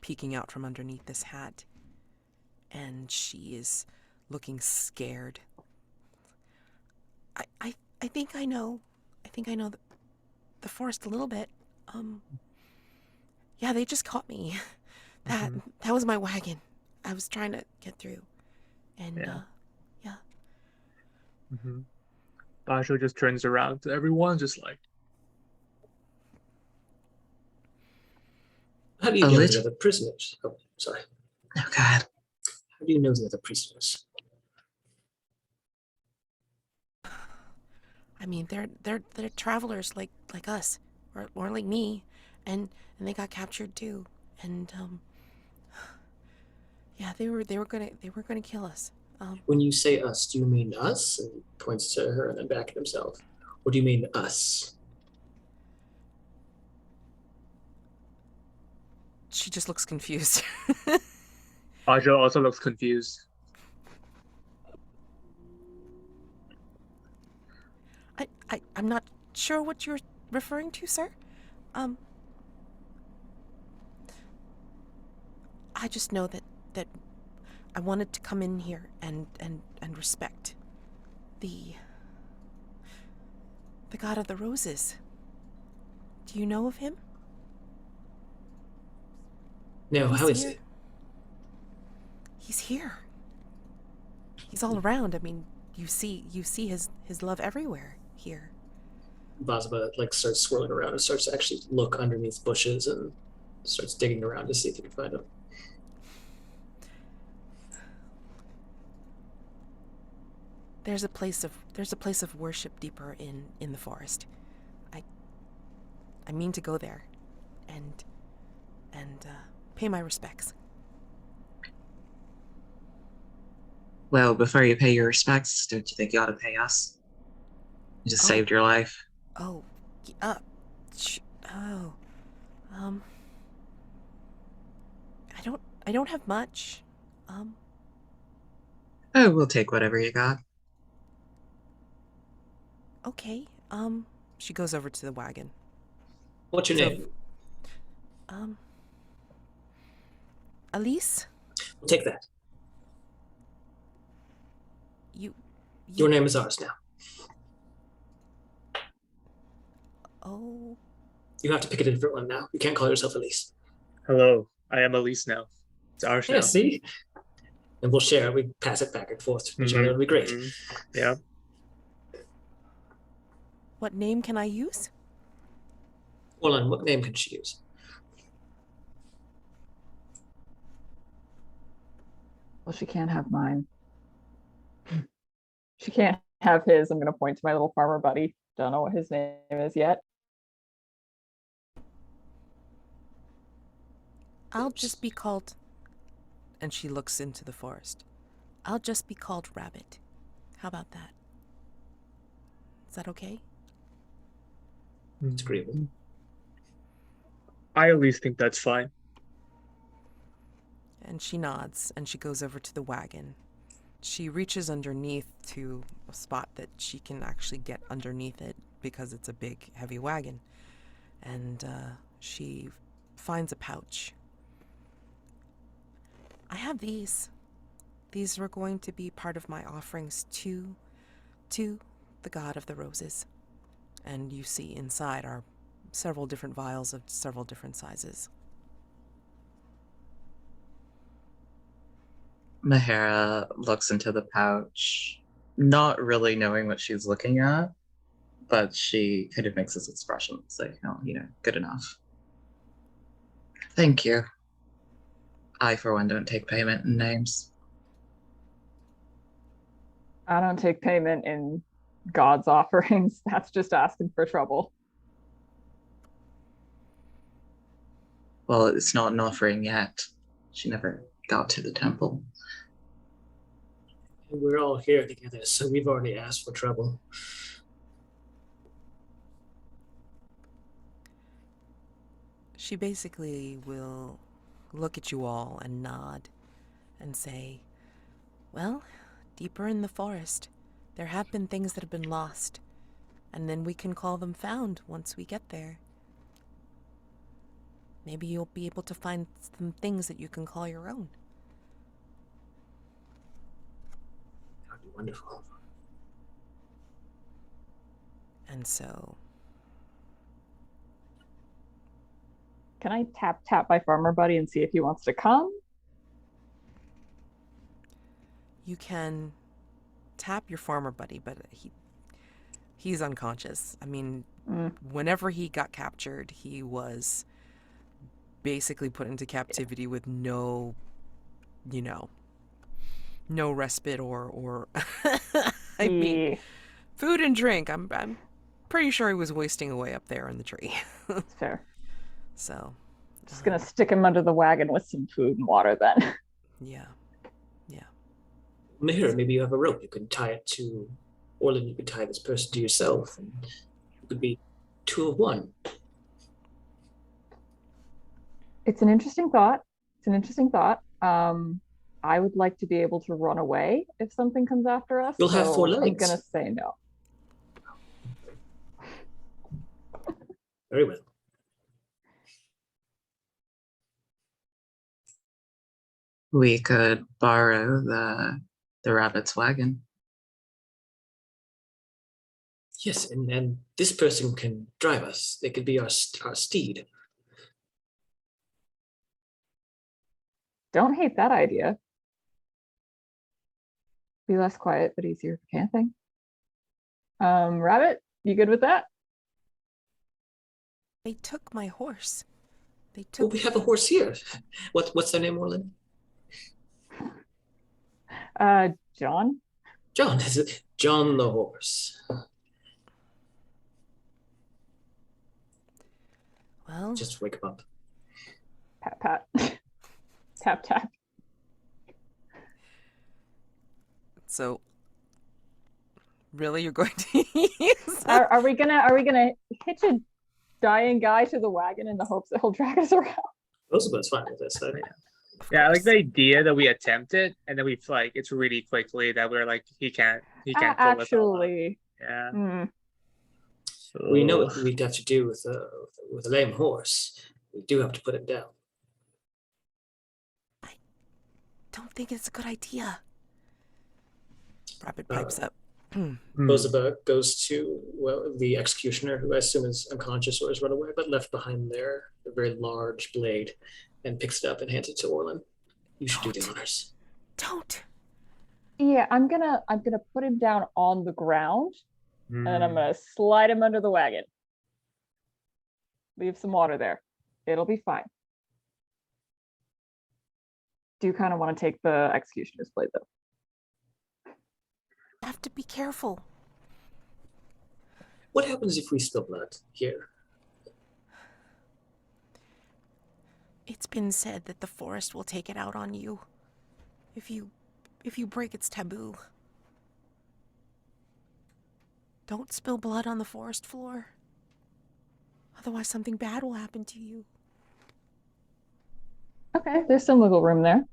peeking out from underneath this hat, and she is looking scared. I think I know the forest a little bit. Yeah, they just caught me. That was my wagon. I was trying to get through, and yeah. Bajo just turns around to everyone, just like, how do you know the other prisoners? Oh, sorry. Oh, God. How do you know the other prisoners? I mean, they're travelers like us, or like me, and they got captured too. And yeah, they were gonna kill us. When you say us, do you mean us? And he points to her and then back at himself. Or do you mean us? She just looks confused. Aja also looks confused. I'm not sure what you're referring to, sir. I just know that I wanted to come in here and respect the god of the roses. Do you know of him? No, He's how is here. he? He's here. He's all around. I mean, you see his love everywhere here. Bozoba like starts swirling around and starts to actually look underneath bushes and starts digging around to see if he can find him. There's a place of worship deeper in the forest. I mean to go there and pay my respects. Well, before you pay your respects, don't you think you ought to pay us? You just Oh. saved your life. Oh, oh, I don't have much. Oh, we'll take whatever you got. Okay. She goes over to the wagon. What's your So, name? Elise, We'll take that. you Your name is ours now. Oh, You have to pick a different one now. You can't call yourself Elise. Hello, I am Elise now. It's ours Yeah, now. see? And we'll share it. We pass it back and forth to each other. It'll be great. Yeah. what name can I use? Orlen, what name can she use? Well, she can't have mine. She can't have his. I'm going to point to my little farmer buddy. Don't know what his name is yet. I'll just be called. And she looks into the forest. I'll just be called Rabbit. How about that? Is that okay? It's agreeable. I at least think that's fine. And she nods, and she goes over to the wagon. She reaches underneath to a spot that she can actually get underneath it because it's a big, heavy wagon. And she finds a pouch. I have these. These were going to be part of my offerings to the god of the roses. And you see inside are several different vials of several different sizes. Mahera looks into the pouch, not really knowing what she's looking at, but she kind of makes this expression. It's like, oh, good enough. Thank you. I, for one, don't take payment in names. I don't take payment in God's offerings. That's just asking for trouble. Well, it's not an offering yet. She never got to the temple. And we're all here together, so we've already asked for trouble. She basically will look at you all and nod and say, well, deeper in the forest, there have been things that have been lost, and then we can call them found once we get there. Maybe you'll be able to find some things that you can call your own. That would be wonderful. And so, Can I tap my farmer buddy and see if he wants to come? you can tap your farmer buddy, but he's unconscious. I mean, whenever he got captured, he was basically put into captivity with no respite or I mean, Food and drink. I'm pretty sure he was wasting away up there in the tree. It's fair. So, Just gonna stick him under the wagon with some food and water then. yeah. Mahera, maybe you have a rope. You could tie it to Orlen. You could tie this person to yourself, and you could be two of one. It's an interesting thought. I would like to be able to run away if something comes after us. You'll have four I'm legs. gonna say no. Very well. We could borrow the rabbit's wagon. Yes, and this person can drive us. They could be our steed. Don't hate that idea. Be less quiet, but easier for camping. Rabbit, you good with that? They took my horse. They Well, took. we have a horse here. What's their name, Orlen? John? John. Is it John the horse? Well, Just wake him up. Pat, pat. Tap, tap. So, really, you're going to use Are we gonna hitch a dying guy to the wagon in the hopes that he'll drag us around? Bozoba's fine with this. Yeah, I like the idea that we attempt it and then we like it's really quickly that we're like he can't pull us all out. Actually, Yeah. We know what we'd have to do with a lame horse. We do have to put him down. don't think it's a good idea. Rabbit pipes up. Bozoba goes to the executioner, who I assume is unconscious or has run away, but left behind there a very large blade, and picks it up and hands it to Orlen. You should do the honors. Don't. yeah, I'm gonna put him down on the ground, and then I'm gonna slide him under the wagon. Leave some water there. It'll be fine. Do kind of want to take the executioner's blade though. You have to be careful. What happens if we spill blood here? It's been said that the forest will take it out on you if you break its taboo. Don't spill blood on the forest floor. Otherwise something bad will happen to you. Okay, there's some wiggle room there.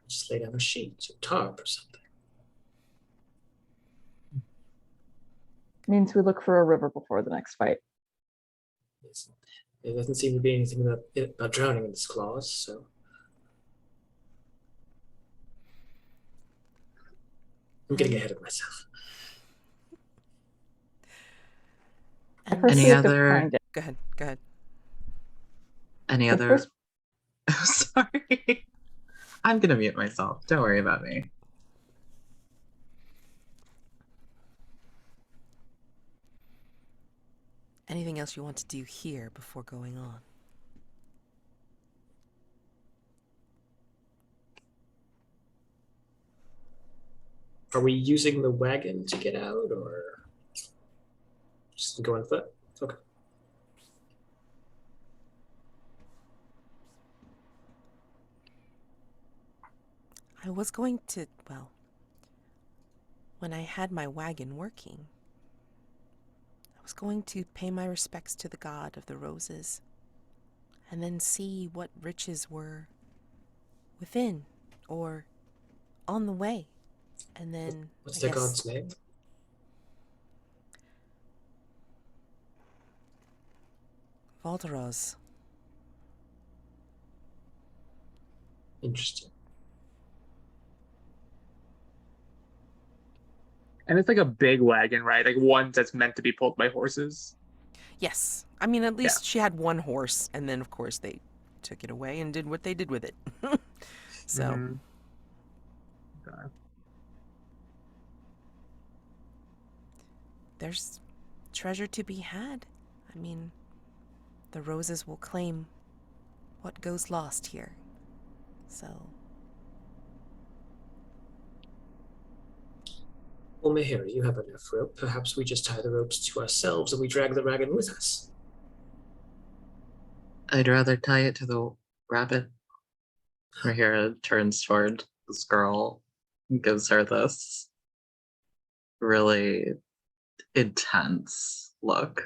Just lay down a sheet or tarp or something. Means we look for a river before the next fight. There doesn't seem to be anything about drowning in this clause, so. I'm getting ahead of myself. And For Any sake of other- kind- Go ahead. Any The other? first- Oh, sorry. I'm gonna mute myself. Don't worry about me. Anything else you want to do here before going on? Are we using the wagon to get out, or just go on foot? Okay. I was going to, well, when I had my wagon working, I was going to pay my respects to the god of the roses, and then see what riches were within or on the way. And then What's I their guess god's name? Valderos. Interesting. And it's like a big wagon, right? Like one that's meant to be pulled by horses. Yes. I mean, at least she had one horse, and then, of course, they took it away and did what they did with it. So, Mhm. Okay. there's treasure to be had. I mean, the roses will claim what goes lost here. So, Well, Mahera, you have enough rope. Perhaps we just tie the ropes to ourselves and we drag the wagon with us. I'd rather tie it to the rabbit. Mahera turns toward this girl and gives her this really intense look,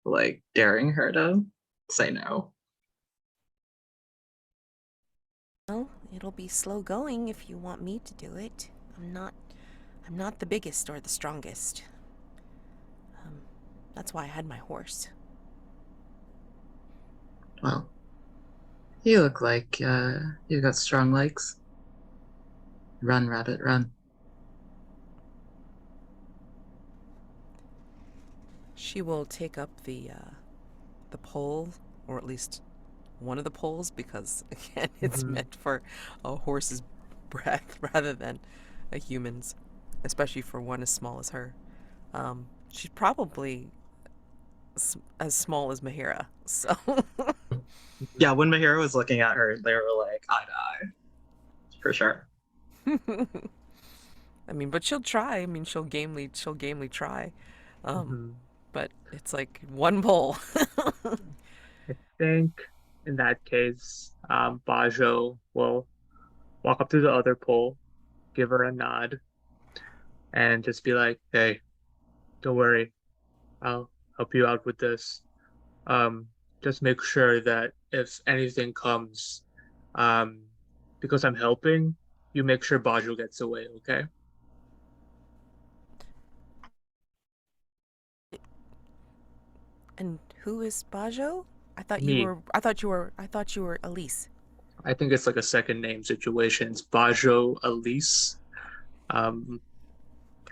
like daring her to say no. Well, it'll be slow going if you want me to do it. I'm not the biggest or the strongest. That's why I had my horse. Well, you look like you got strong legs. Run, rabbit, run. She will take up the pole, or at least one of the poles, because again, it's meant for a horse's breath rather than a human's, especially for one as small as her. She's probably as small as Mahera, so. Yeah, when Mahera was looking at her, they were like eye to eye, for sure. I mean, but she'll try. I mean, she'll gamely try. But it's like one pole. I think in that case, Bajo will walk up to the other pole, give her a nod, and just be like, "Hey, don't worry, I'll help you out with this. Just make sure that if anything comes, because I'm helping, you make sure Bajo gets away, okay?" And who is Bajo? I thought Me. you were Elise. I think it's like a second name situation. It's Bajo Elise. I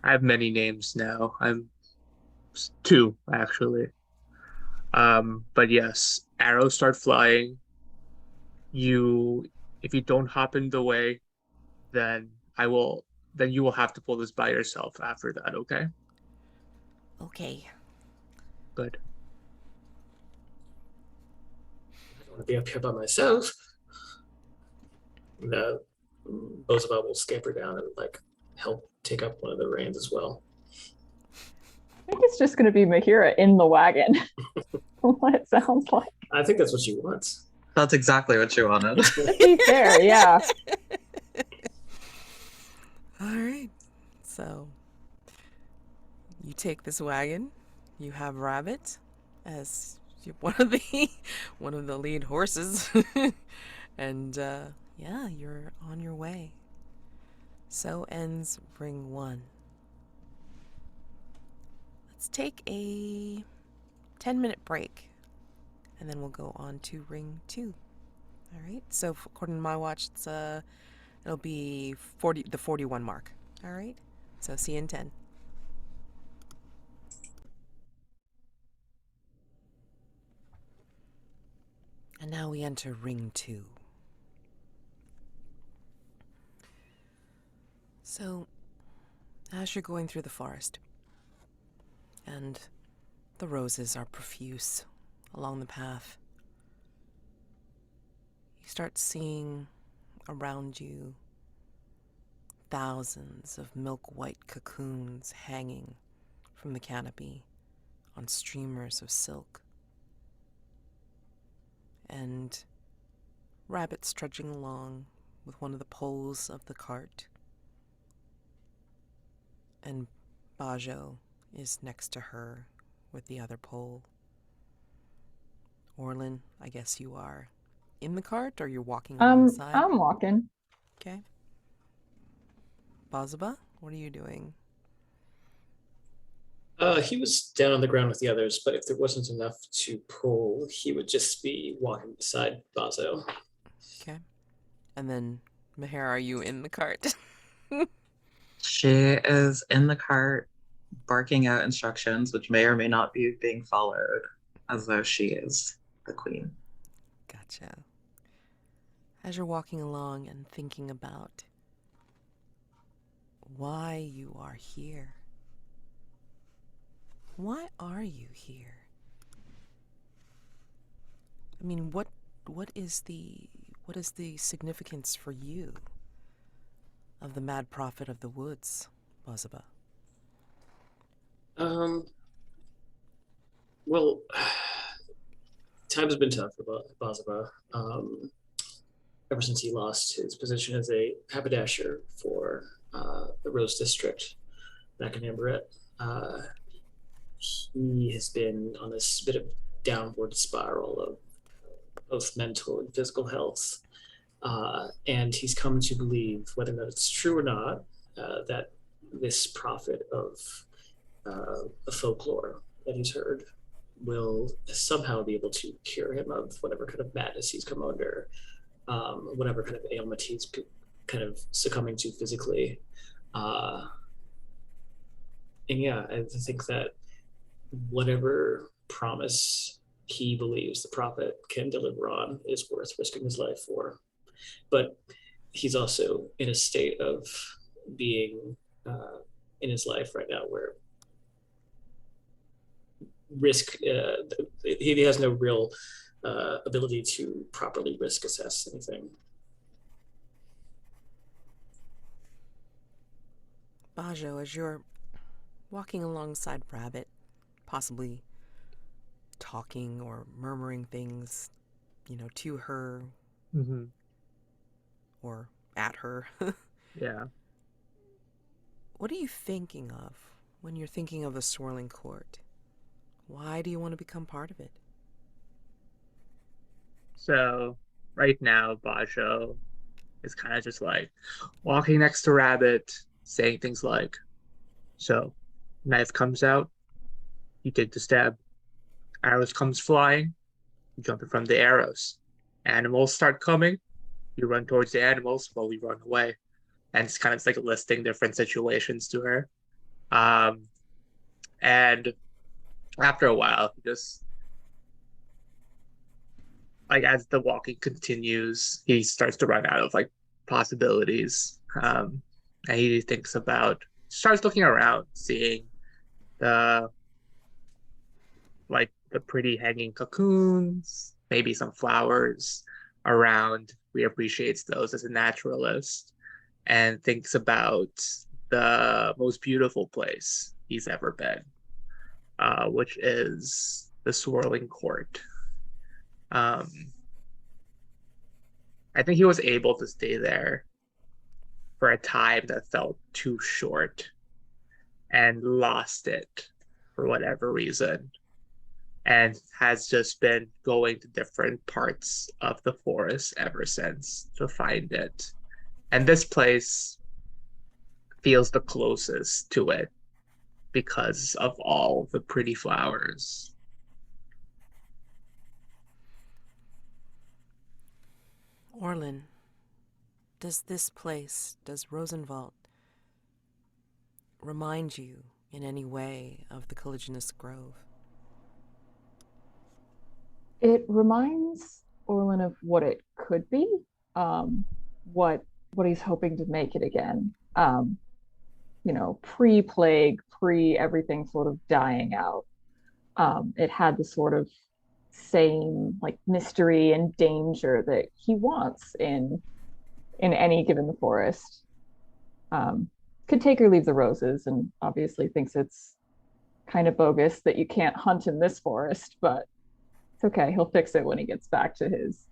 have many names now. I'm two actually. But yes, arrows start flying. If you don't hop in the way, then then you will have to pull this by yourself after that, okay? Okay. Good. I don't want to be up here by myself. Bozoba will scamper down and like help take up one of the reins as well. I think it's just going to be Mahera in the wagon. What it sounds like. I think that's what she wants. That's exactly what she wanted. To be fair, yeah. All right. So you take this wagon. You have Rabbit as one of the lead horses, and yeah, you're on your way. So ends ring 1. Let's take a 10-minute break, and then we'll go on to ring 2. All right. So according to my watch, it'll be the 41 mark. All right. So see you in 10. And now we enter ring 2. So, as you're going through the forest, and the roses are profuse along the path, you start seeing around you thousands of milk-white cocoons hanging from the canopy on streamers of silk. And Rabbit's trudging along with one of the poles of the cart, and Bajo is next to her with the other pole. Orlen, I guess you are in the cart, or you're walking alongside? I'm walking. Okay. Bozoba, what are you doing? He was down on the ground with the others, but if there wasn't enough to pull, he would just be walking beside Baso. Okay. And then, Mahera, are you in the cart? She is in the cart, barking out instructions, which may or may not be being followed, as though she is the queen. Gotcha. As you're walking along and thinking about why you are here. Why are you here? I mean, what is the significance for you of the mad prophet of the woods, Bozoba? Well, times have been tough for Bozoba. Ever since he lost his position as a haberdasher for the Rose District back in Amberette. He has been on this bit of downward spiral of both mental and physical health. And he's come to believe, whether or not it's true or not, that this prophet of folklore that he's heard will somehow be able to cure him of whatever kind of madness he's come under, whatever kind of ailment he's kind of succumbing to physically. And yeah, I think that whatever promise he believes the prophet can deliver on is worth risking his life for. But he's also in a state of being in his life right now where risk, he has no real ability to properly risk assess anything. Baso, as you're walking alongside Rabbit, possibly talking or murmuring things, to her or at her. Yeah. What are you thinking of when you're thinking of a swirling court? Why do you want to become part of it? So right now, Bajo is kind of just like walking next to Rabbit, saying things like, so knife comes out, you take the stab. Arrows comes flying, you jump in front of the arrows. Animals start coming, you run towards the animals while we run away. And it's kind of like listing different situations to her. And after a while, just like as the walking continues, he starts to run out of like possibilities. And he starts looking around, seeing the pretty hanging cocoons, maybe some flowers around. He appreciates those as a naturalist and thinks about the most beautiful place he's ever been, which is the Swirling Court. I think he was able to stay there for a time that felt too short and lost it for whatever reason, and has just been going to different parts of the forest ever since to find it. And this place feels the closest to it because of all the pretty flowers. Orlen, does Rosenwald remind you in any way of the Caligulous Grove? It reminds Orlen of what it could be, what he's hoping to make it again. Pre-plague, pre-everything sort of dying out. It had the sort of same like mystery and danger that he wants in any given forest. Could take or leave the roses, and obviously thinks it's kind of bogus that you can't hunt in this forest, but it's okay. He'll fix it when he gets back to his.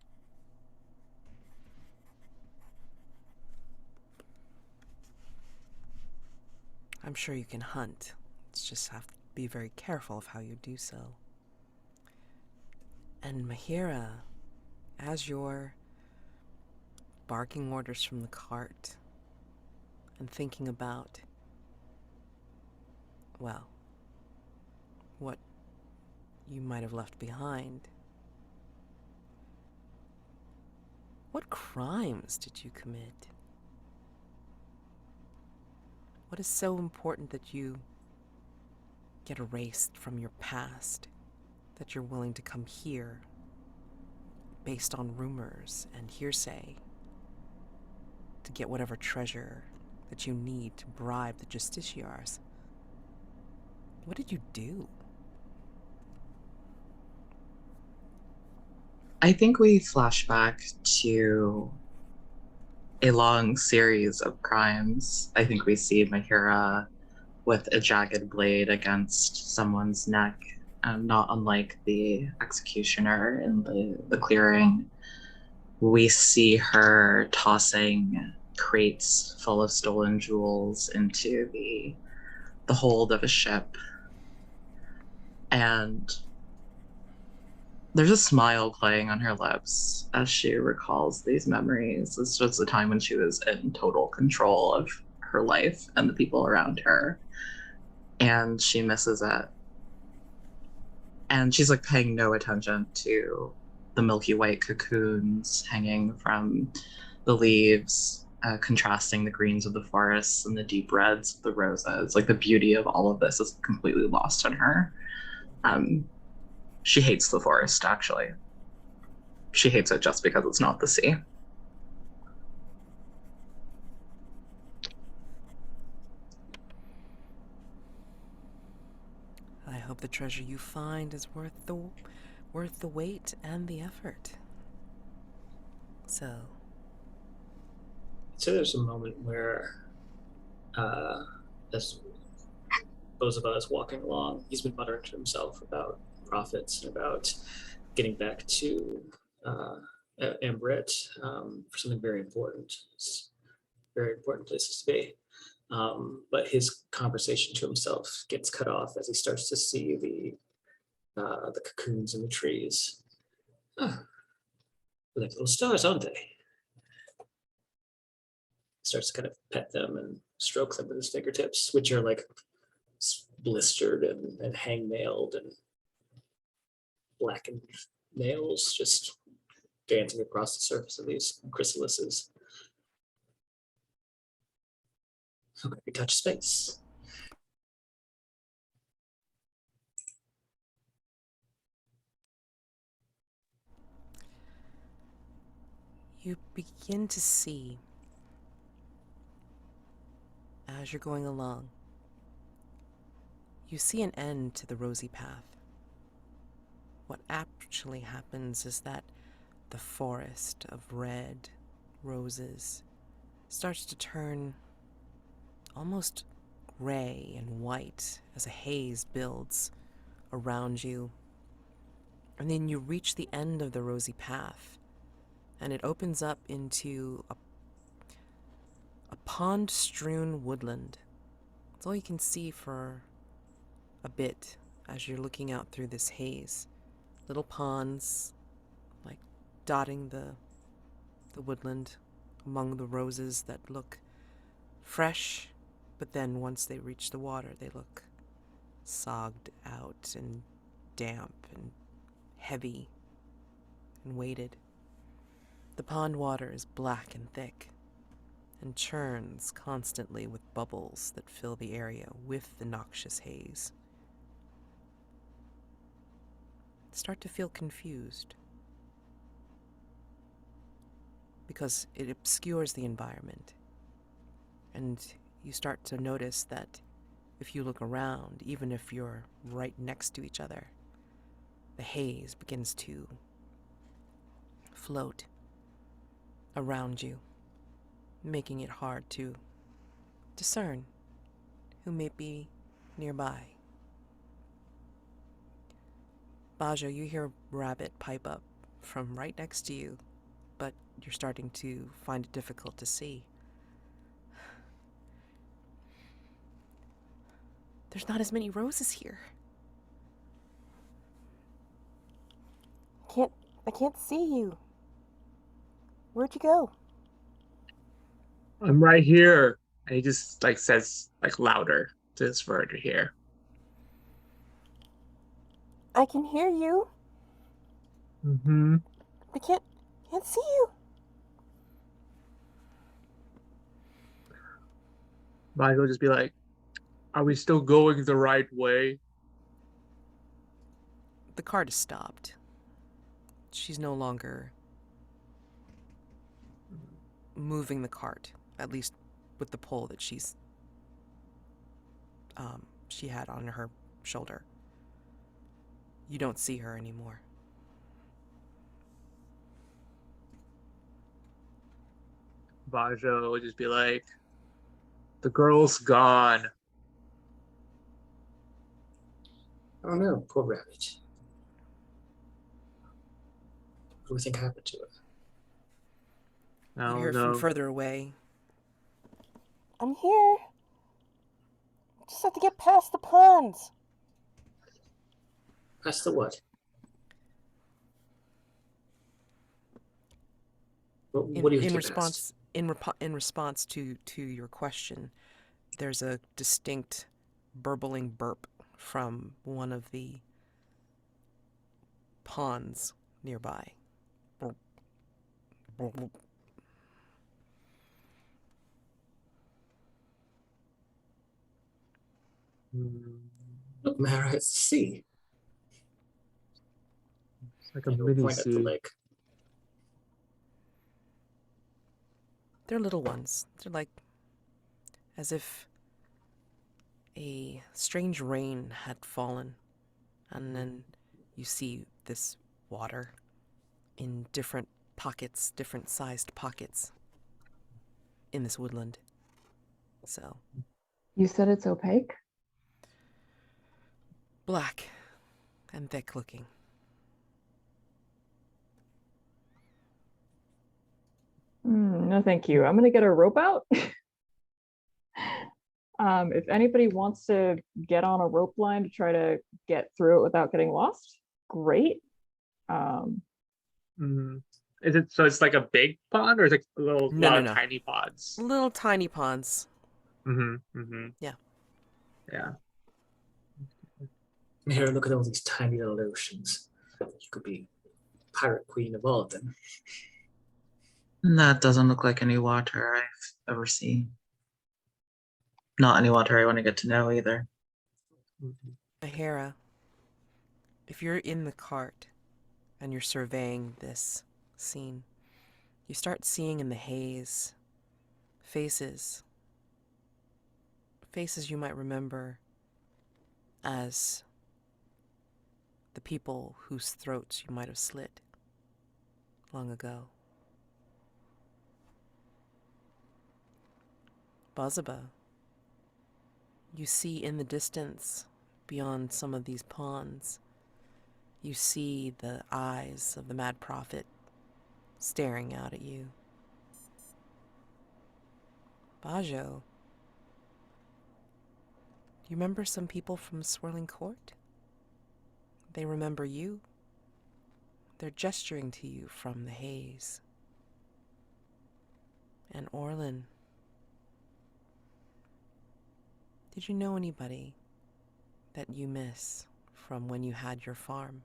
I'm sure you can hunt. It's just have to be very careful of how you do so. And Mahera, as you're barking orders from the cart and thinking about, well, what you might have left behind, what crimes did you commit? What is so important that you get erased from your past, that you're willing to come here based on rumors and hearsay to get whatever treasure that you need to bribe the justiciars? What did you do? I think we flash back to a long series of crimes. I think we see Mahera with a jagged blade against someone's neck, not unlike the executioner in the clearing. We see her tossing crates full of stolen jewels into the hold of a ship. And there's a smile playing on her lips as she recalls these memories. It's just the time when she was in total control of her life and the people around her. And she misses it. And she's like paying no attention to the milky white cocoons hanging from the leaves, contrasting the greens of the forests and the deep reds of the roses. Like the beauty of all of this is completely lost on her. She hates the forest, actually. She hates it just because it's not the sea. I hope the treasure you find is worth the wait and the effort. So there's a moment where, as Bozoba is walking along, he's been muttering to himself about profits and about getting back to Ambrit for something very important. It's very important places to be. But his conversation to himself gets cut off as he starts to see the cocoons in the trees. Oh, they're like little stars, aren't they? He starts to kind of pet them and stroke them with his fingertips, which are like blistered and hang-nailed and blackened nails just dancing across the surface of these chrysalises. Okay, we touch space. you begin to see, as you're going along, you see an end to the rosy path. What actually happens is that the forest of red roses starts to turn almost gray and white as a haze builds around you. And then you reach the end of the rosy path, and it opens up into a pond-strewn woodland. It's all you can see for a bit as you're looking out through this haze. Little ponds, like dotting the woodland among the roses that look fresh, but then once they reach the water, they look sogged out and damp and heavy and weighted. The pond water is black and thick and churns constantly with bubbles that fill the area with the noxious haze. Start to feel confused because it obscures the environment, and you start to notice that if you look around, even if you're right next to each other, the haze begins to float around you, making it hard to discern who may be nearby. Baso, you hear a rabbit pipe up from right next to you, but you're starting to find it difficult to see. There's not as many roses here. I can't see you. Where'd you go? I'm right here. And he just like says like louder to his bird to hear. I can hear you. Mm-hmm. I can't see you. Mike will just be like, are we still going the right way? The cart is stopped. She's no longer moving the cart, at least with the pole that she had on her shoulder. You don't see her anymore. Bajo will just be like, the girl's gone. Oh no, poor rabbit. What do we think happened to her? You Oh hear from no. further away. I'm here. Just have to get past the ponds. That's the what? What do you have to get past? In response to your question, there's a distinct burbling burp from one of the ponds nearby. Burp. Burp, burp. Look, Mahera, it's the sea. It's like a And he'll mini point at the sea. lake. They're little ones. They're like as if a strange rain had fallen, and then you see this water in different pockets, different sized pockets in this woodland. So You said it's opaque? black and thick looking. No, thank you. I'm gonna get a rope out. If anybody wants to get on a rope line to try to get through it without getting lost, great. Is it so? It's like a big pond, or is it a lot of No. tiny pods? Little tiny ponds. Yeah. Mahera, look at all these tiny little oceans. You could be pirate queen of all of them. And that doesn't look like any water I've ever seen. Not any water I want to get to know either. Mahera, if you're in the cart and you're surveying this scene, you start seeing in the haze faces you might remember as the people whose throats you might have slit long ago. Bozoba, you see in the distance, beyond some of these ponds, you see the eyes of the Mad Prophet staring out at you. Baso, do you remember some people from the Swirling Court? They remember you. They're gesturing to you from the haze. And Orlen, did you know anybody that you miss from when you had your farm?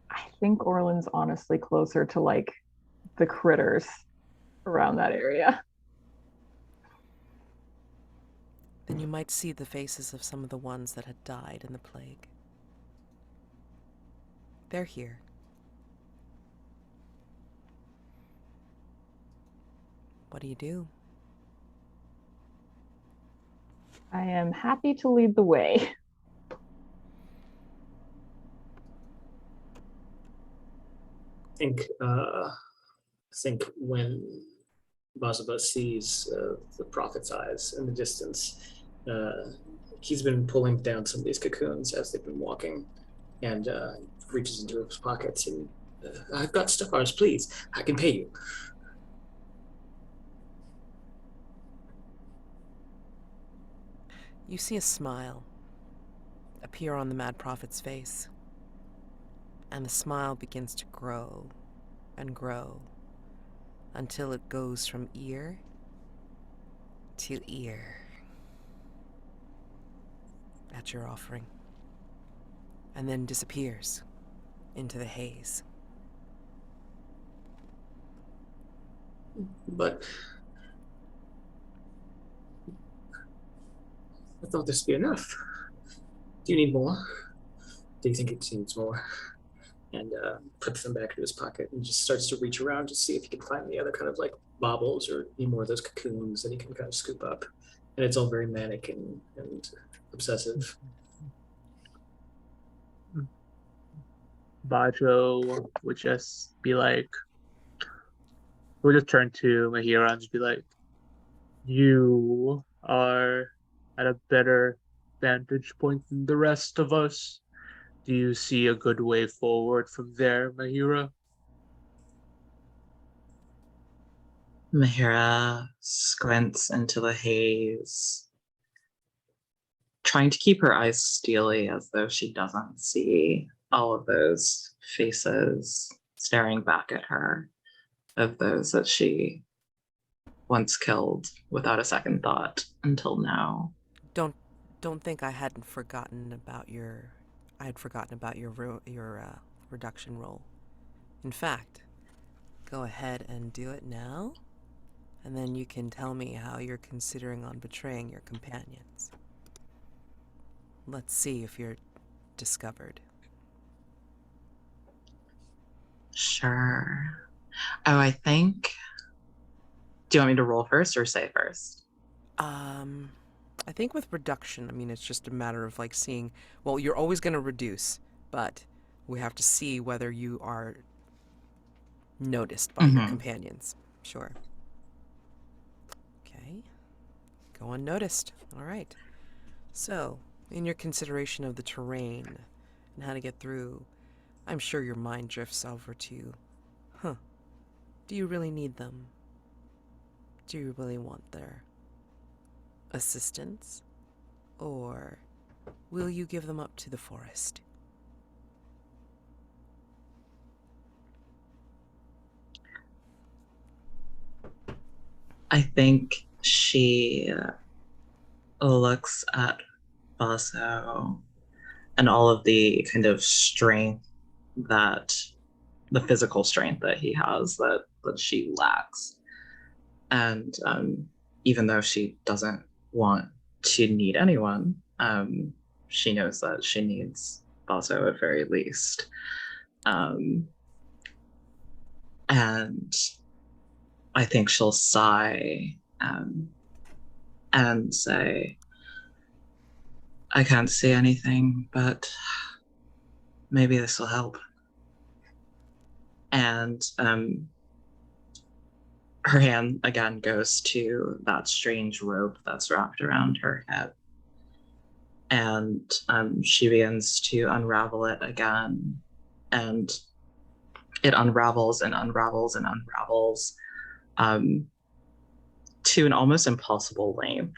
I think Orland's honestly closer to like the critters around that area. Then you might see the faces of some of the ones that had died in the plague. They're here. What do you do? I am happy to lead the way. I think when Bozoba sees the prophet's eyes in the distance, he's been pulling down some of these cocoons as they've been walking, and reaches into his pockets and I've got stars, please. I can pay you. You see a smile appear on the Mad Prophet's face, and the smile begins to grow and grow until it goes from ear to ear at your offering, and then disappears into the haze. But I thought this would be enough. Do you need more? Do you think it needs more? And puts them back into his pocket and just starts to reach around to see if he can find any other kind of like baubles or any more of those cocoons that he can kind of scoop up. And it's all very manic and obsessive. Bajo would just be like, we'll just turn to Mahera and just be like, You are at a better vantage point than the rest of us. Do you see a good way forward from there, Mahera? Mahera squints into the haze, trying to keep her eyes steely as though she doesn't see all of those faces staring back at her, of those that she once killed without a second thought until now. Don't think I hadn't forgotten about your. I had forgotten about your reduction roll. In fact, go ahead and do it now, and then you can tell me how you're considering on betraying your companions. Let's see if you're discovered. Sure. Oh, I think. Do you want me to roll first or say first? I think with reduction, I mean, it's just a matter of like seeing, well, you're always going to reduce, but we have to see whether you are noticed by your companions. Sure. Okay. Go unnoticed. All right. So, in your consideration of the terrain and how to get through, I'm sure your mind drifts over to, do you really need them? Do you really want their assistance? Or will you give them up to the forest? I think she looks at Baso and all of the kind of strength that the physical strength that he has that she lacks. And even though she doesn't want to need anyone, she knows that she needs Baso at very least. And I think she'll sigh and say, I can't see anything, but maybe this will help. And her hand again goes to that strange rope that's wrapped around her head. And she begins to unravel it again. And it unravels and unravels and unravels to an almost impossible length.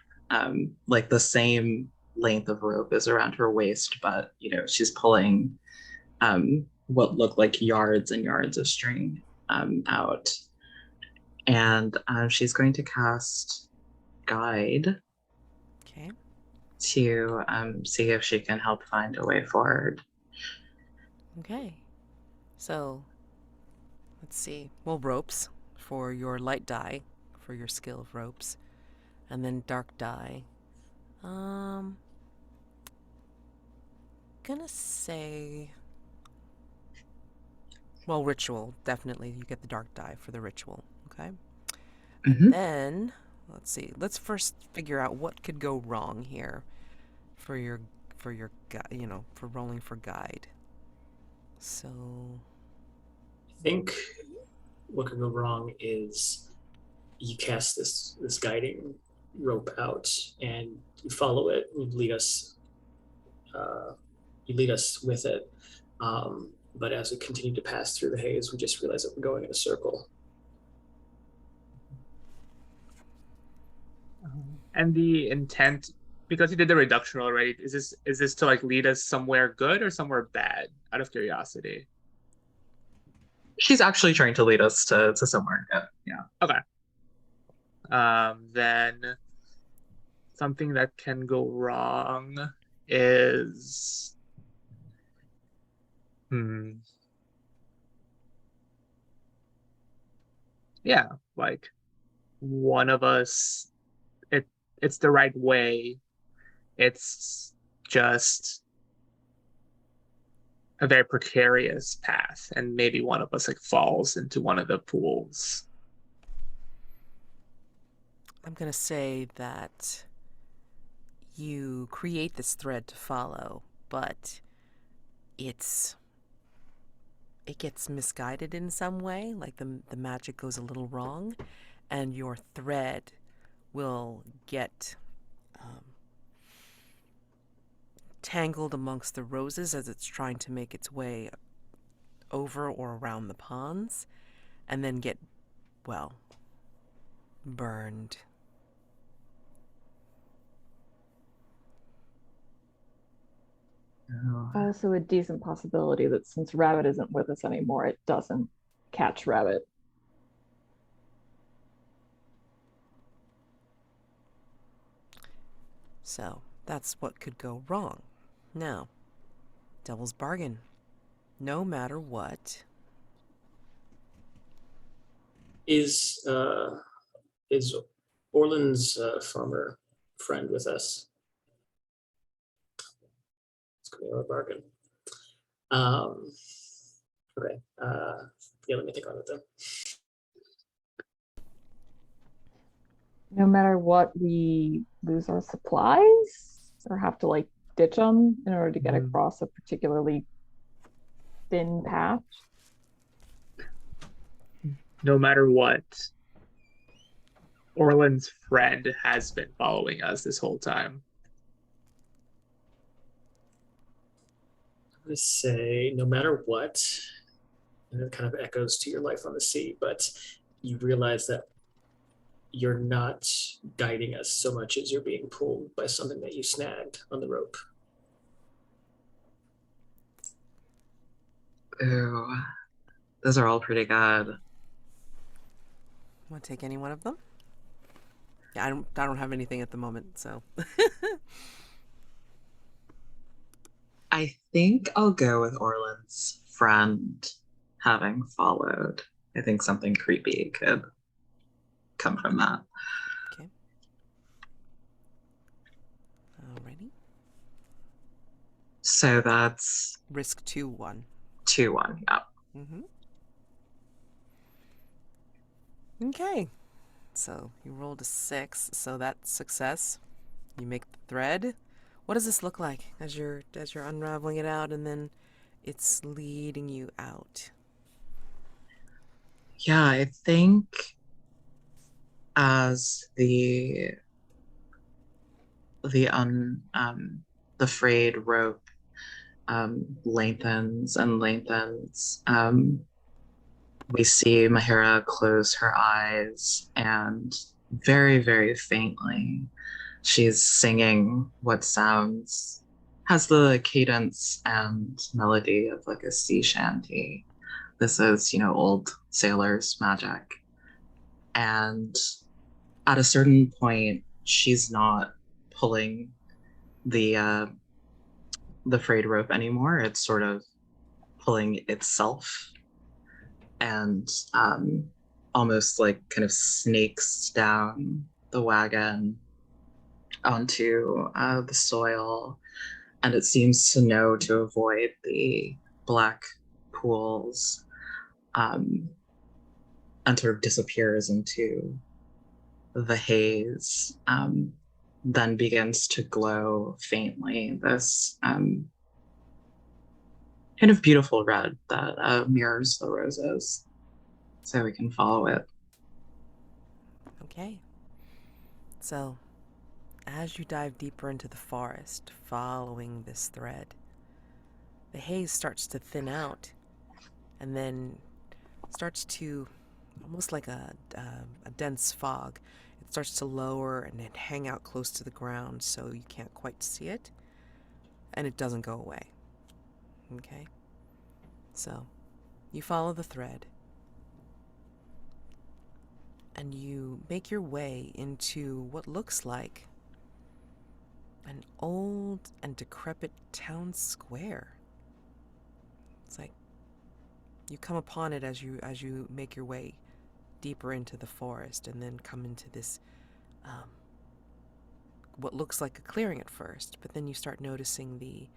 Like the same length of rope is around her waist, but she's pulling what look like yards and yards of string out. And she's going to cast Guide. Okay. To see if she can help find a way forward. Okay. So, let's see. Well, ropes for your light die, for your skill of ropes. And then dark die. Gonna say... Well, ritual. Definitely you get the dark die for the ritual. Okay? And then, let's see. Let's first figure out what could go wrong here for your for rolling for guide. So I think what could go wrong is you cast this guiding rope out and you follow it. You lead us with it. But as we continue to pass through the haze, we just realize that we're going in a circle. And the intent, because you did the reduction already, is this to like lead us somewhere good or somewhere bad? Out of curiosity. She's actually trying to lead us to somewhere good. Yeah. Okay. Then something that can go wrong is yeah, like one of us, it's the right way. It's just a very precarious path, and maybe one of us like falls into one of the pools. I'm gonna say that you create this thread to follow, but it gets misguided in some way, like the magic goes a little wrong, and your thread will get tangled amongst the roses as it's trying to make its way over or around the ponds, and then get, well, burned. Oh, Also a decent possibility that since Rabbit isn't with us anymore, it doesn't catch Rabbit. So that's what could go wrong. Now, devil's bargain. No matter what. Is Orlen's farmer friend with us? It's going to be a bargain. Okay. Yeah, let me think on it then. No matter what, we lose our supplies or have to like ditch them in order to get across a particularly thin patch. No matter what, Orlen's friend has been following us this whole time. I'm going to say, no matter what, and it kind of echoes to your life on the sea, but you realize that you're not guiding us so much as you're being pulled by something that you snagged on the rope. ooh, those are all pretty good. Want to take any one of them? Yeah, I don't have anything at the moment, so. I think I'll go with Orlen's friend having followed. I think something creepy could come from that. Okay. Alrighty. So that's Risk 2-1. 2-1. Yeah. Okay. So you rolled a 6, so that's success. You make the thread. What does this look like as you're unraveling it out and then it's leading you out? Yeah, I think as the frayed rope lengthens and lengthens, we see Mahera close her eyes, and very, very faintly, she's singing what has the cadence and melody of like a sea shanty. This is, old sailors' magic. And at a certain point, she's not pulling the frayed rope anymore. It's sort of pulling itself, and almost like kind of snakes down the wagon onto the soil, and it seems to know to avoid the black pools, and sort of disappears into the haze, then begins to glow faintly, this kind of beautiful red that mirrors the roses, so we can follow it. Okay. So, as you dive deeper into the forest, following this thread, the haze starts to thin out and then starts to, almost like a dense fog, it starts to lower and then hang out close to the ground so you can't quite see it, and it doesn't go away. Okay? So, you follow the thread, and you make your way into what looks like an old and decrepit town square. It's like you come upon it as you make your way deeper into the forest, and then come into this what looks like a clearing at first, but then you start noticing the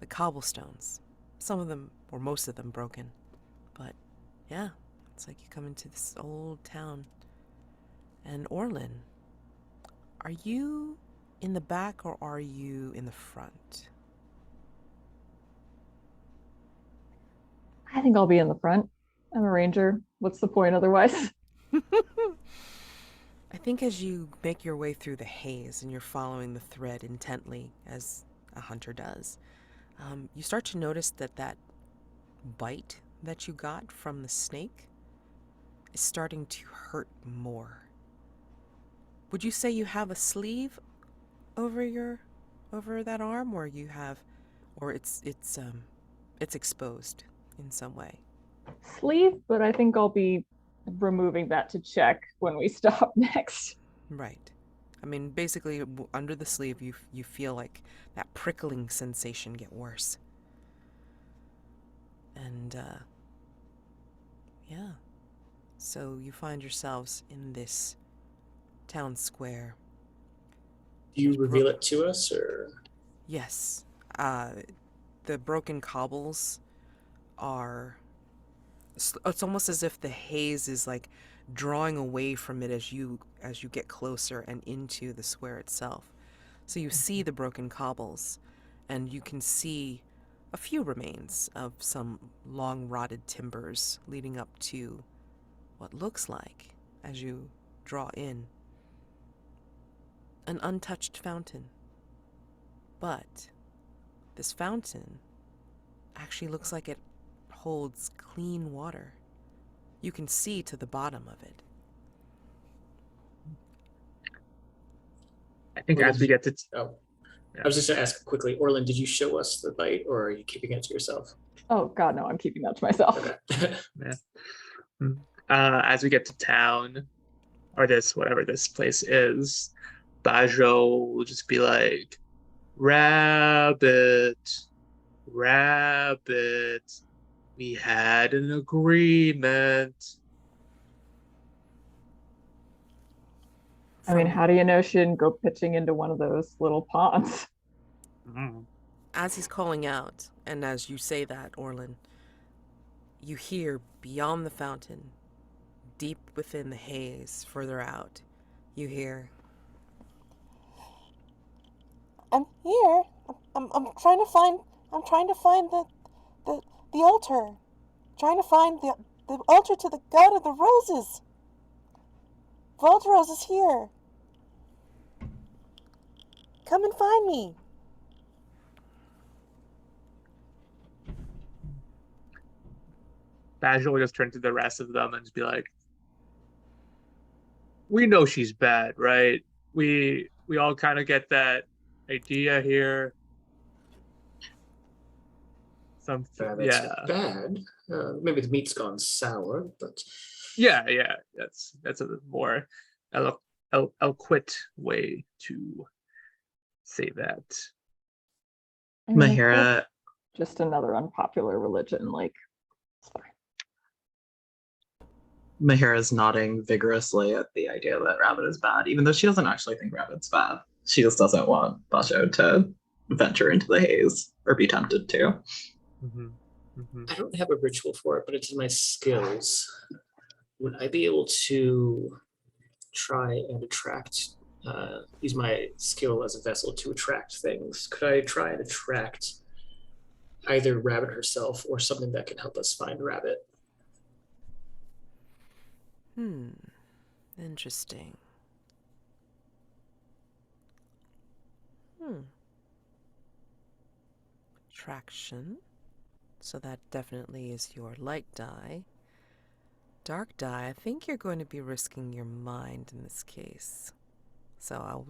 cobblestones. Some of them, or most of them, broken. But yeah, it's like you come into this old town. And Orlen, are you in the back or are you in the front? I think I'll be in the front. I'm a ranger. What's the point otherwise? I think as you make your way through the haze and you're following the thread intently, as a hunter does, you start to notice that bite that you got from the snake is starting to hurt more. Would you say you have a sleeve over that arm, or it's exposed in some way? Sleeve, but I think I'll be removing that to check when we stop next. Right. I mean, basically, under the sleeve, you feel like that prickling sensation get worse. And, yeah. So you find yourselves in this town square. Do you reveal it to us, or? Yes. The broken cobbles are... It's almost as if the haze is like drawing away from it as you get closer and into the square itself. So you see the broken cobbles, and you can see a few remains of some long rotted timbers leading up to what looks like, as you draw in, an untouched fountain. But this fountain actually looks like it holds clean water. You can see to the bottom of it. I think as we get to... I was just going to ask quickly, Orlen, did you show us the bite, or are you keeping it to yourself? Oh God, no, I'm keeping that to myself. Okay. Yeah. As we get to town, or whatever this place is, Baso will just be like, rabbit, we had an agreement. I mean, how do you know she didn't go pitching into one of those little ponds? As he's calling out, and as you say that, Orlen, you hear beyond the fountain, deep within the haze, further out, you hear, I'm here. I'm trying to find the altar. Trying to find the altar to the god of the roses. Volderos is here. Come and find me. Basil will just turn to the rest of them and just be like, we know she's bad, right? We all kind of get that idea here. Rabbit's bad. Maybe the meat's gone sour, but yeah, that's a more eloquent way to say that. Mahera, just another unpopular religion, like, it's fine. Mahera's nodding vigorously at the idea that Rabbit is bad, even though she doesn't actually think Rabbit's bad. She just doesn't want Baso to venture into the haze or be tempted to. I don't have a ritual for it, but it's in my skills. Would I be able to try and use my skill as a vessel to attract things? Could I try and attract either Rabbit herself or something that can help us find Rabbit? Interesting. Attraction. So that definitely is your light die. Dark die, I think you're going to be risking your mind in this case. So I'll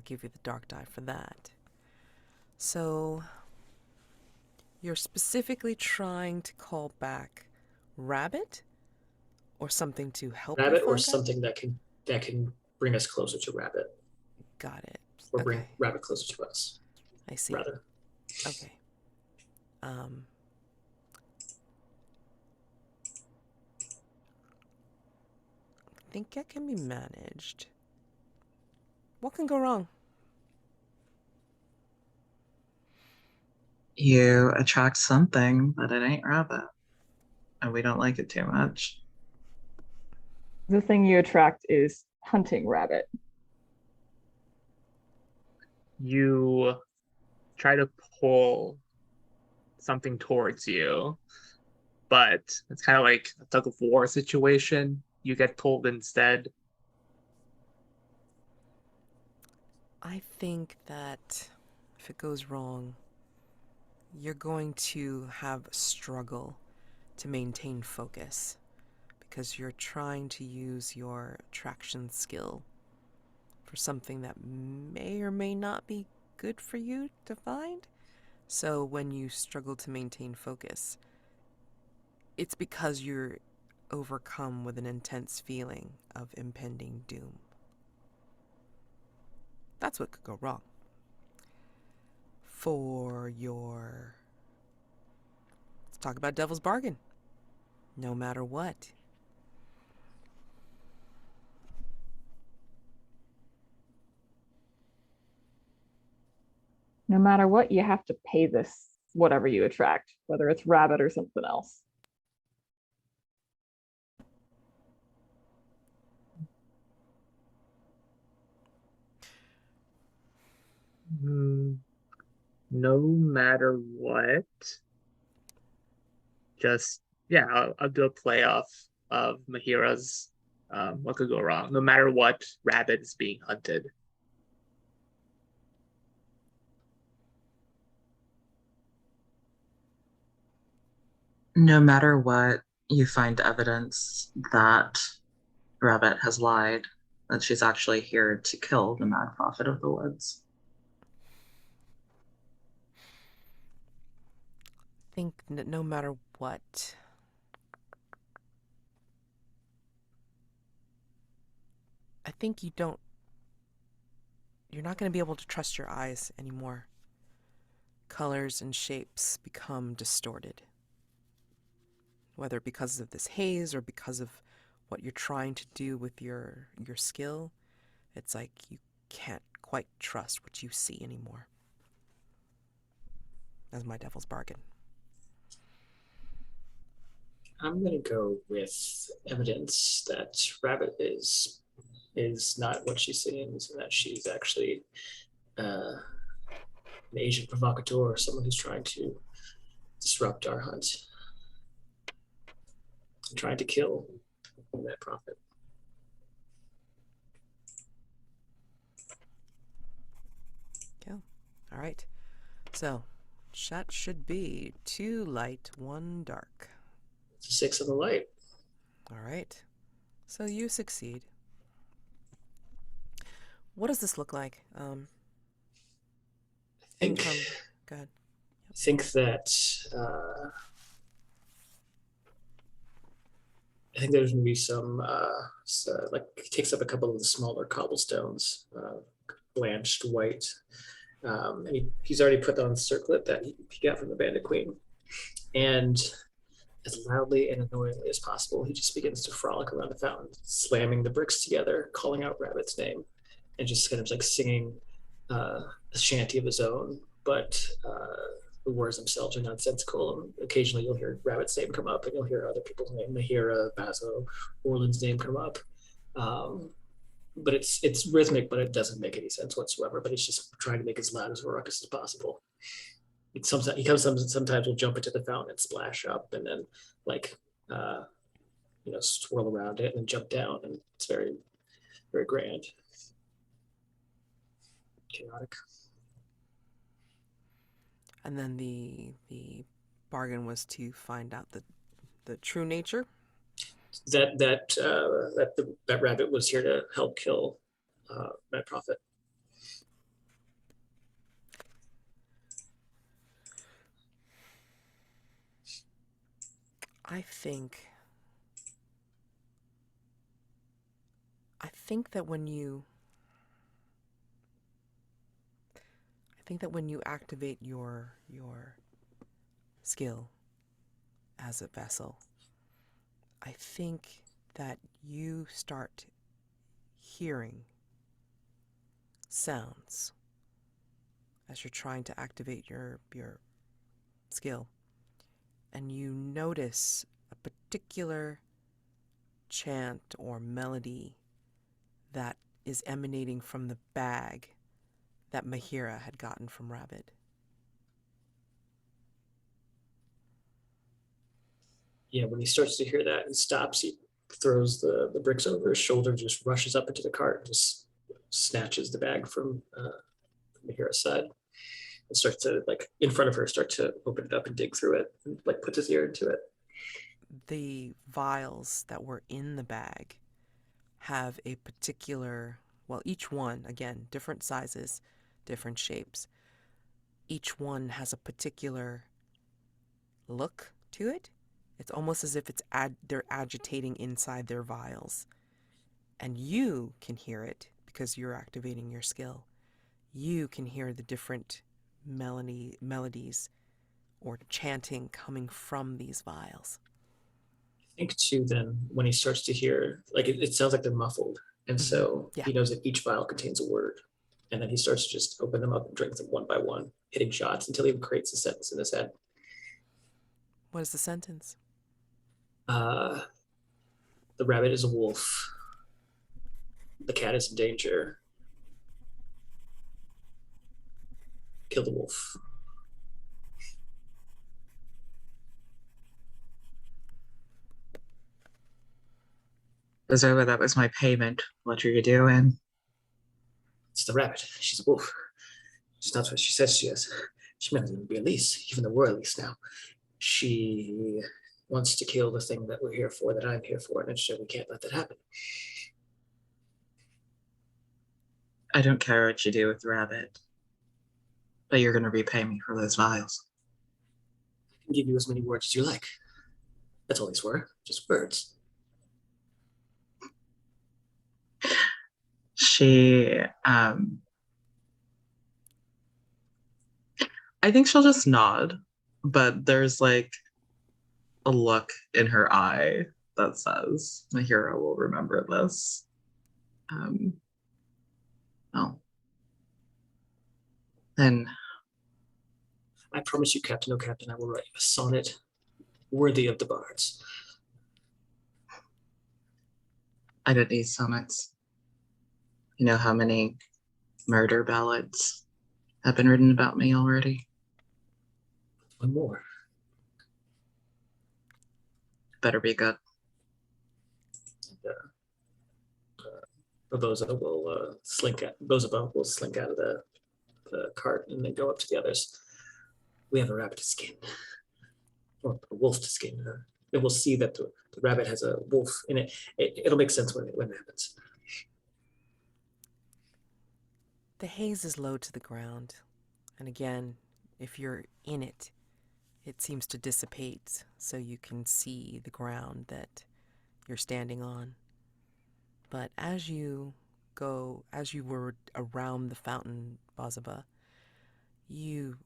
give you the dark die for that. So you're specifically trying to call back Rabbit? Or something to help Rabbit, or something that can bring us closer to Rabbit. Got it. Or bring Rabbit closer to us. I see. Rather. Okay. I think that can be managed. What can go wrong? You attract something, but it ain't Rabbit. And we don't like it too much. The thing you attract is hunting Rabbit. You try to pull something towards you, but it's kind of like a tug of war situation. You get pulled instead. I think that if it goes wrong, you're going to have a struggle to maintain focus because you're trying to use your attraction skill for something that may or may not be good for you to find. So when you struggle to maintain focus, it's because you're overcome with an intense feeling of impending doom. That's what could go wrong. Let's talk about Devil's Bargain. No matter what. No matter what, you have to pay this whatever you attract, whether it's rabbit or something else. No matter what, just yeah, I'll do a playoff of Mahera's. What could go wrong? No matter what, rabbit is being hunted. No matter what, you find evidence that Rabbit has lied, that she's actually here to kill the Mad Prophet of the Woods. I think no matter what, I think you're not going to be able to trust your eyes anymore. Colors and shapes become distorted. Whether because of this haze or because of what you're trying to do with your skill, it's like you can't quite trust what you see anymore. That's my Devil's Bargain. I'm going to go with evidence that Rabbit is not what she seems, and that she's actually an agent provocateur, or someone who's trying to disrupt our hunt, and trying to kill that prophet. Yeah. All right. So, that should be 2 light, 1 dark. 6 on the light. All right. So you succeed. What does this look like? I think. Go ahead. I think that. I think there's going to be some like takes up a couple of the smaller cobblestones, blanched white. And he's already put on the circlet that he got from the Bandit Queen. And as loudly and annoyingly as possible, he just begins to frolic around the fountain, slamming the bricks together, calling out Rabbit's name, and just kind of like singing a shanty of his own. But the words themselves are nonsensical. And occasionally you'll hear Rabbit's name come up, and you'll hear other people's name, Mahera, Baso, Orlen's name come up. But it's rhythmic, but it doesn't make any sense whatsoever. But he's just trying to make as loud as a ruckus as possible. Sometimes will jump into the fountain and splash up, and then swirl around it and jump down, and it's very, very grand, chaotic. And then the bargain was to find out the true nature. That rabbit was here to help kill Mad Prophet. I think that when you activate your skill as a vessel, I think that you start hearing sounds as you're trying to activate your skill. And you notice a particular chant or melody that is emanating from the bag that Mahera had gotten from Rabbit. Yeah, when he starts to hear that and stops, he throws the bricks over his shoulder, just rushes up into the cart, and just snatches the bag from Mahera's side and starts to, like, in front of her, start to open it up and dig through it, and like puts his ear into it. The vials that were in the bag have a particular, well, each one, again, different sizes, different shapes. Each one has a particular look to it. It's almost as if they're agitating inside their vials. And you can hear it because you're activating your skill. You can hear the different melodies or chanting coming from these vials. I think too, then when he starts to hear, like, it sounds like they're muffled. And so Yeah. he knows that each vial contains a word. And then he starts to just open them up and drink them one by one, hitting shots until he creates a sentence in his head. What is the sentence? The rabbit is a wolf. The cat is in danger. Kill the wolf. Bozoba, that was my payment. What are you doing? It's the rabbit. She's a wolf. She's not what she says she is. She may not even be a lease, even though we're a lease now. She wants to kill the thing that we're here for, that I'm here for, and so we can't let that happen. I don't care what you do with the rabbit, but you're going to repay me for those vials. I can give you as many words as you like. That's all these were, just words. She, I think she'll just nod, but there's like a look in her eye that says, Mahera will remember this. Oh. Then I promise you, Captain, oh Captain, I will write you a sonnet worthy of the bards. I don't need sonnets. You know how many murder ballads have been written about me already? One more. Better be good. Bozoba will slink out. Bozoba will slink out of the cart and then go up to the others. We have a rabbit to skin, or a wolf to skin. And we'll see that the rabbit has a wolf in it. It'll make sense when it happens. The haze is low to the ground, and again, if you're in it, it seems to dissipate so you can see the ground that you're standing on. But as you were around the fountain, Bozoba, you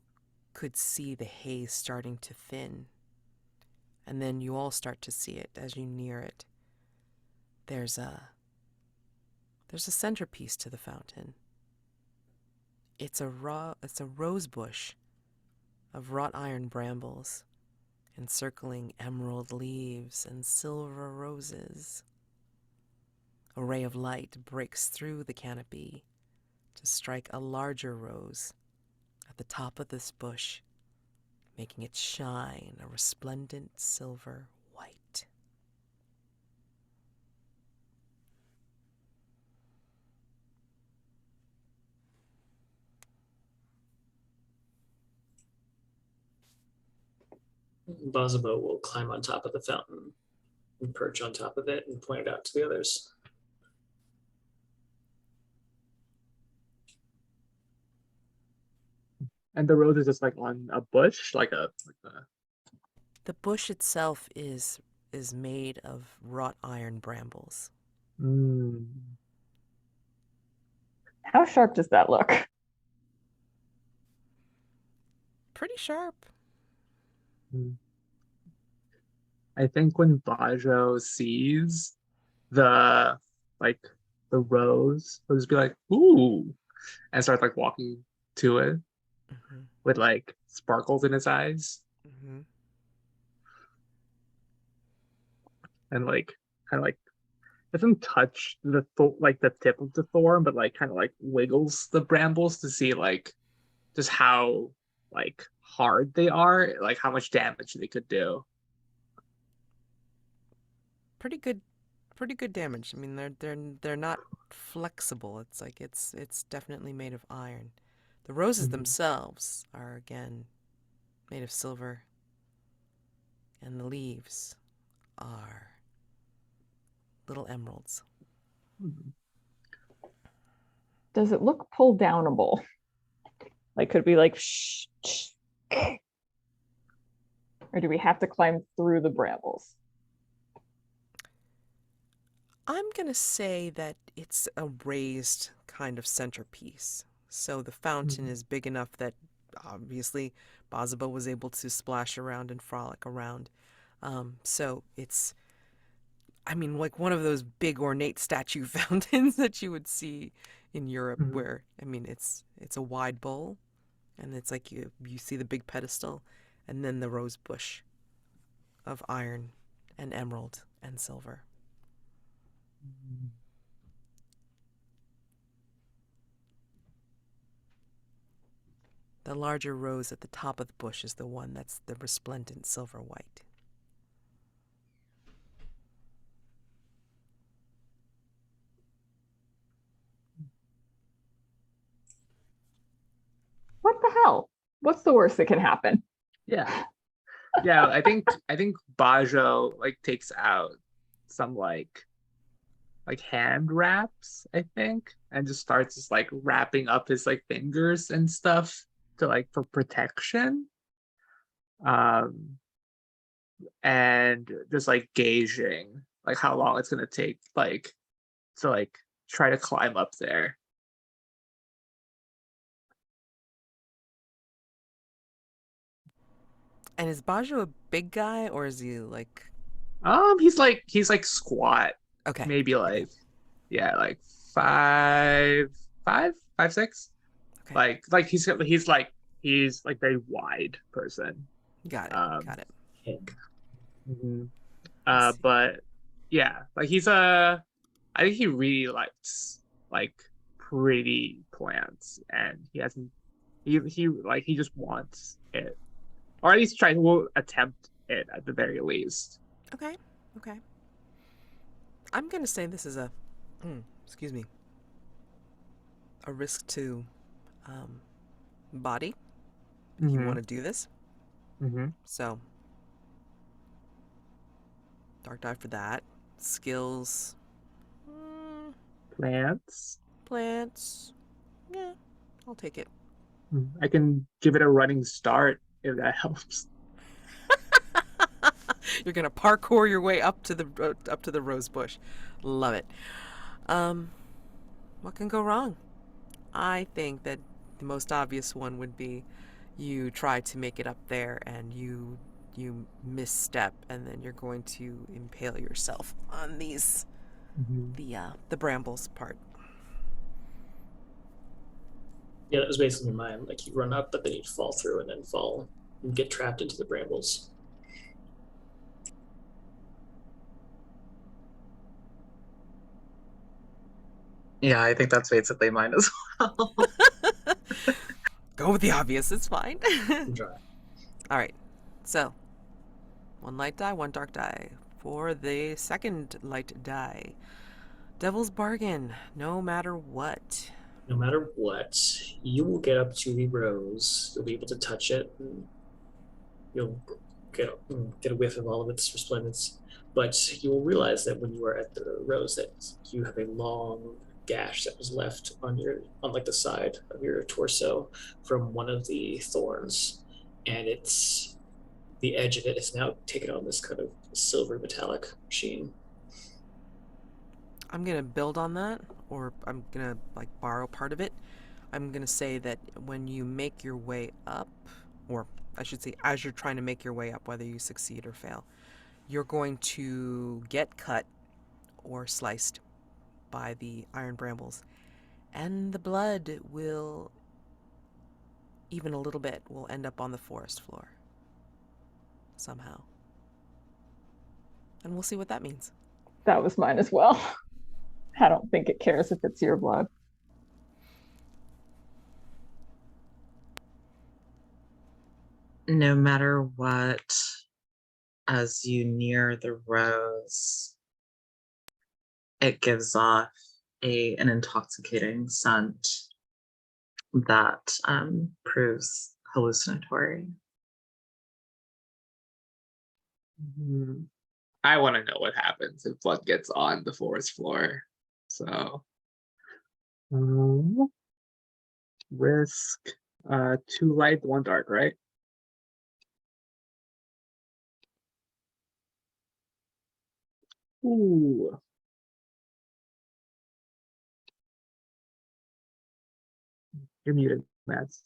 could see the haze starting to thin. And then you all start to see it as you near it. There's a centerpiece to the fountain. It's a rose bush of wrought iron brambles, encircling emerald leaves and silver roses. A ray of light breaks through the canopy to strike a larger rose at the top of this bush, making it shine a resplendent silver white. Bozoba will climb on top of the fountain and perch on top of it and point it out to the others. And the rose is just like on a bush, like a. The bush itself is made of wrought iron brambles. How sharp does that look? Pretty sharp. I think when Baso sees the rose, he'll just be like, "Ooh," and start like walking to it with like sparkles in his eyes, and like kind of like doesn't touch the the tip of the thorn, but like kind of like wiggles the brambles to see like just how like hard they are, like how much damage they could do. Pretty good pretty good damage. I mean, they're not flexible. It's like it's definitely made of iron. The roses themselves are again made of silver, and the leaves are little emeralds. Does it look pull downable? Like, could we like shh, shh, or do we have to climb through the brambles? I'm gonna say that it's a raised kind of centerpiece. So the fountain is big enough that obviously Bozoba was able to splash around and frolic around. So it's, I mean, like one of those big ornate statue fountains that you would see in Europe, where I mean, it's a wide bowl, and it's like you see the big pedestal, and then the rose bush of iron and emerald and silver. The larger rose at the top of the bush is the one that's the resplendent silver white. What the hell? What's the worst that can happen? Yeah. Yeah, I think Bajo like takes out some like hand wraps, I think, and just starts just like wrapping up his like fingers and stuff to like for protection. And just like gauging like how long it's gonna take like to like try to climb up there. And is Bajo a big guy, or is he like? He's like squat, Okay. maybe like Okay. yeah, like 5'6". Okay. Like he's like very wide person. Got it. Got it. Mhm. Let's see. But yeah, like I think he really likes like pretty plants, and he just wants it, or at least will attempt it at the very least. Okay. Okay. I'm gonna say this is a, excuse me, a risk to, body. If you want to do this. So, dark dive for that. Skills. Plants. Plants. Yeah, I'll take it. I can give it a running start if that helps. You're gonna parkour your way up to the rose bush. Love it. What can go wrong? I think that the most obvious one would be you try to make it up there and you misstep, and then you're going to impale yourself on these the brambles part. Yeah, that was basically mine. Like you run up, but then you'd fall through and then fall and get trapped into the brambles. Yeah, I think that's basically mine as well. Go with the obvious, it's fine. Try. All right, so one light die, one dark die. For the second light die, Devil's Bargain, no matter what. No matter what, you will get up to the rose. You'll be able to touch it. And you'll get a whiff of all of its resplendence. But you will realize that when you are at the rose, that you have a long gash that was left on like the side of your torso from one of the thorns, and it's the edge of it is now taken on this kind of silver metallic sheen. I'm gonna build on that, or I'm gonna like borrow part of it. I'm gonna say that when you make your way up, or I should say as you're trying to make your way up, whether you succeed or fail, you're going to get cut or sliced by the iron brambles, and the blood will, even a little bit, will end up on the forest floor somehow. And we'll see what that means. That was mine as well. I don't think it cares if it's your blood. No matter what, as you near the rose, it gives off an intoxicating scent that proves hallucinatory. I want to know what happens if blood gets on the forest floor. So, risk 2 light, 1 dark, right? Ooh. You're muted, Mads.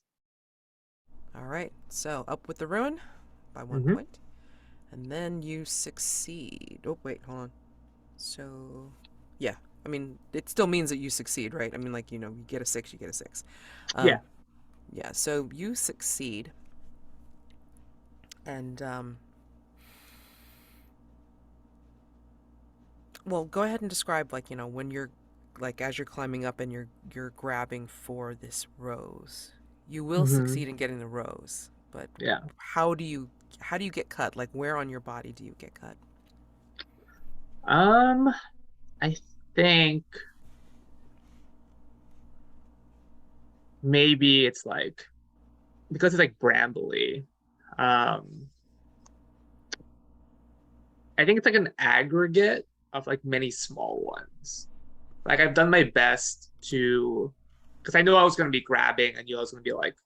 All right, so up with the ruin by 1 Mhm. point. And then you succeed. Oh, wait, hold on. So, yeah. I mean, it still means that you succeed, right? I mean, like, you get a 6, you get a 6. Yeah. Yeah, so you succeed. And, well, go ahead and describe, like, when you're, like, as you're climbing up and you're grabbing for this rose. You will succeed in getting the rose, but Yeah. how do you get cut? Like, where on your body do you get cut? I think maybe it's like, because it's like brambly. I think it's like an aggregate of like many small ones. Like I've done my best to, because I knew I was going to be grabbing, I knew I was going to be like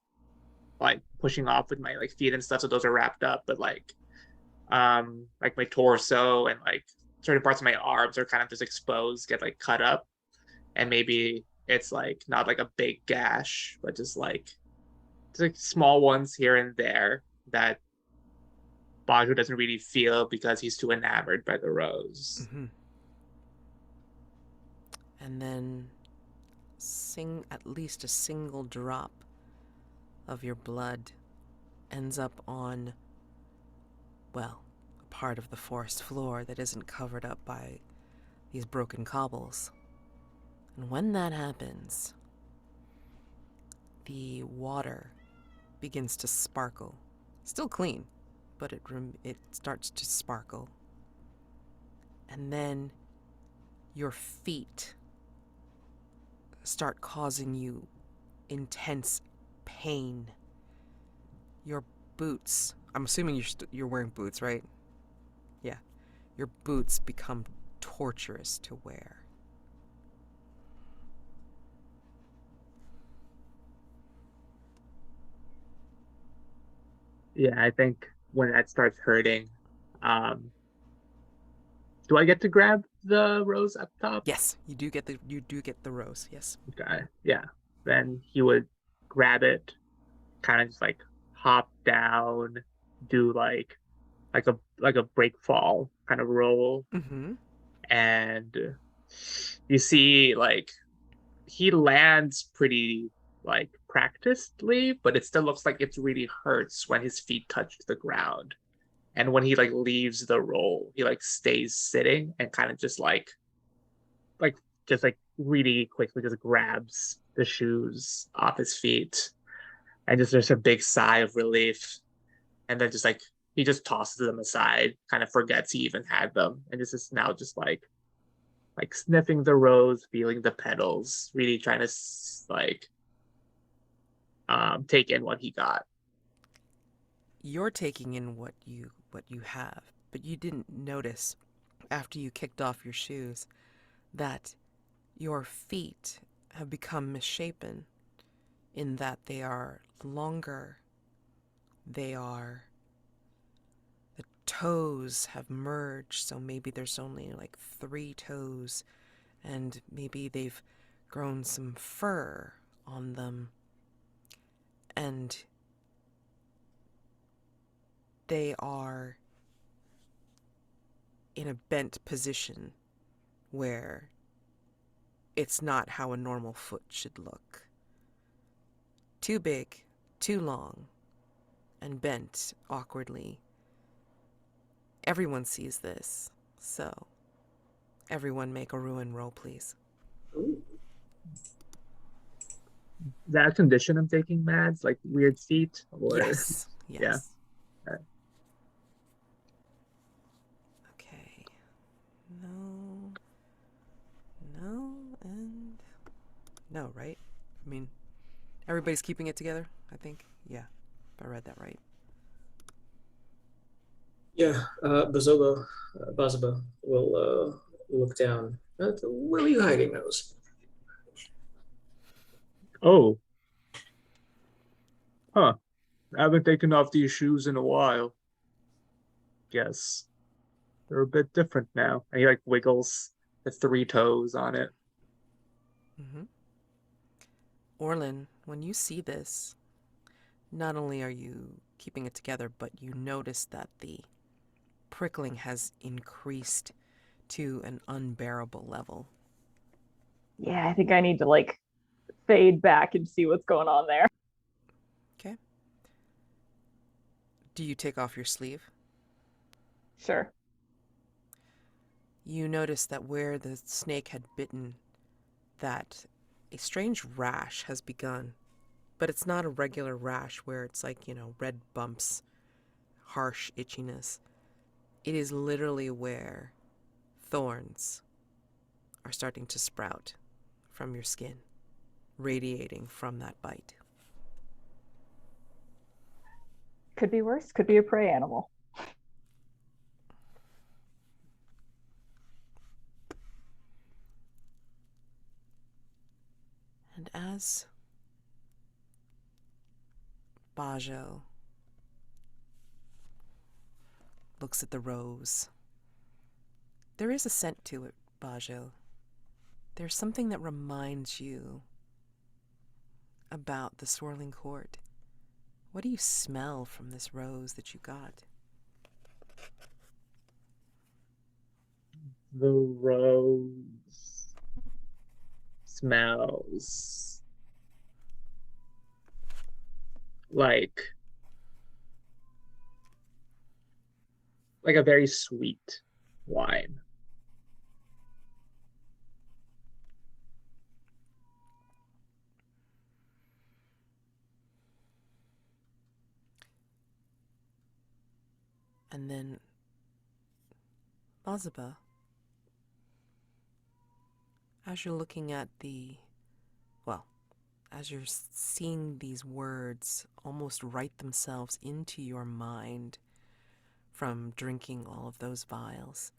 pushing off with my like feet and stuff, so those are wrapped up. But like my torso and like certain parts of my arms are kind of just exposed, get like cut up, and maybe it's like not like a big gash, but just like small ones here and there that Bajo doesn't really feel because he's too enamored by the rose. Mm-hmm. And then at least a single drop of your blood ends up on, well, a part of the forest floor that isn't covered up by these broken cobbles. And when that happens, the water begins to sparkle. Still clean, but it starts to sparkle. And then your feet start causing you intense pain. Your boots, I'm assuming you're wearing boots, right? Yeah. Your boots become torturous to wear. Yeah, I think when that starts hurting, do I get to grab the rose up top? Yes, you do get the rose. Yes. Okay, yeah. Then he would grab it, kind of just like hop down, do like a break fall kind of roll, Mm-hmm. and you see like he lands pretty like practicedly, but it still looks like it really hurts when his feet touch the ground. And when he like leaves the roll, he like stays sitting and kind of like just like really quickly just grabs the shoes off his feet and just there's a big sigh of relief. And then just like he just tosses them aside, kind of forgets he even had them, and this is now just like sniffing the rose, feeling the petals, really trying to like take in what he got. You're taking in what you have, but you didn't notice after you kicked off your shoes that your feet have become misshapen in that they are longer. The toes have merged, so maybe there's only like 3 toes, and maybe they've grown some fur on them, and they are in a bent position where it's not how a normal foot should look. Too big, too long, and bent awkwardly. Everyone sees this, so everyone make a ruin roll, please. Ooh. Is that a condition I'm taking, Mads? Like weird feet? Or Yes. yeah. Okay. No. No, right? I mean, everybody's keeping it together, I think. Yeah, if I read that right. Yeah, Bozoba, Bozoba will look down. Where were you hiding those? Oh, huh. I haven't taken off these shoes in a while. Guess they're a bit different now. And he like wiggles the three toes on it. Mm-hmm. Orlen, when you see this, not only are you keeping it together, but you notice that the prickling has increased to an unbearable level. Yeah, I think I need to like fade back and see what's going on there. Okay. Do you take off your sleeve? Sure. You notice that where the snake had bitten, that a strange rash has begun. But it's not a regular rash where it's like, red bumps, harsh itchiness. It is literally where thorns are starting to sprout from your skin, radiating from that bite. Could be worse. Could be a prey animal. And as Baso looks at the rose, there is a scent to it, Baso. There's something that reminds you about the swirling court. What do you smell from this rose that you got? The rose smells like a very sweet wine. And then, Bozoba, as you're looking at as you're seeing these words almost write themselves into your mind from drinking all of those vials,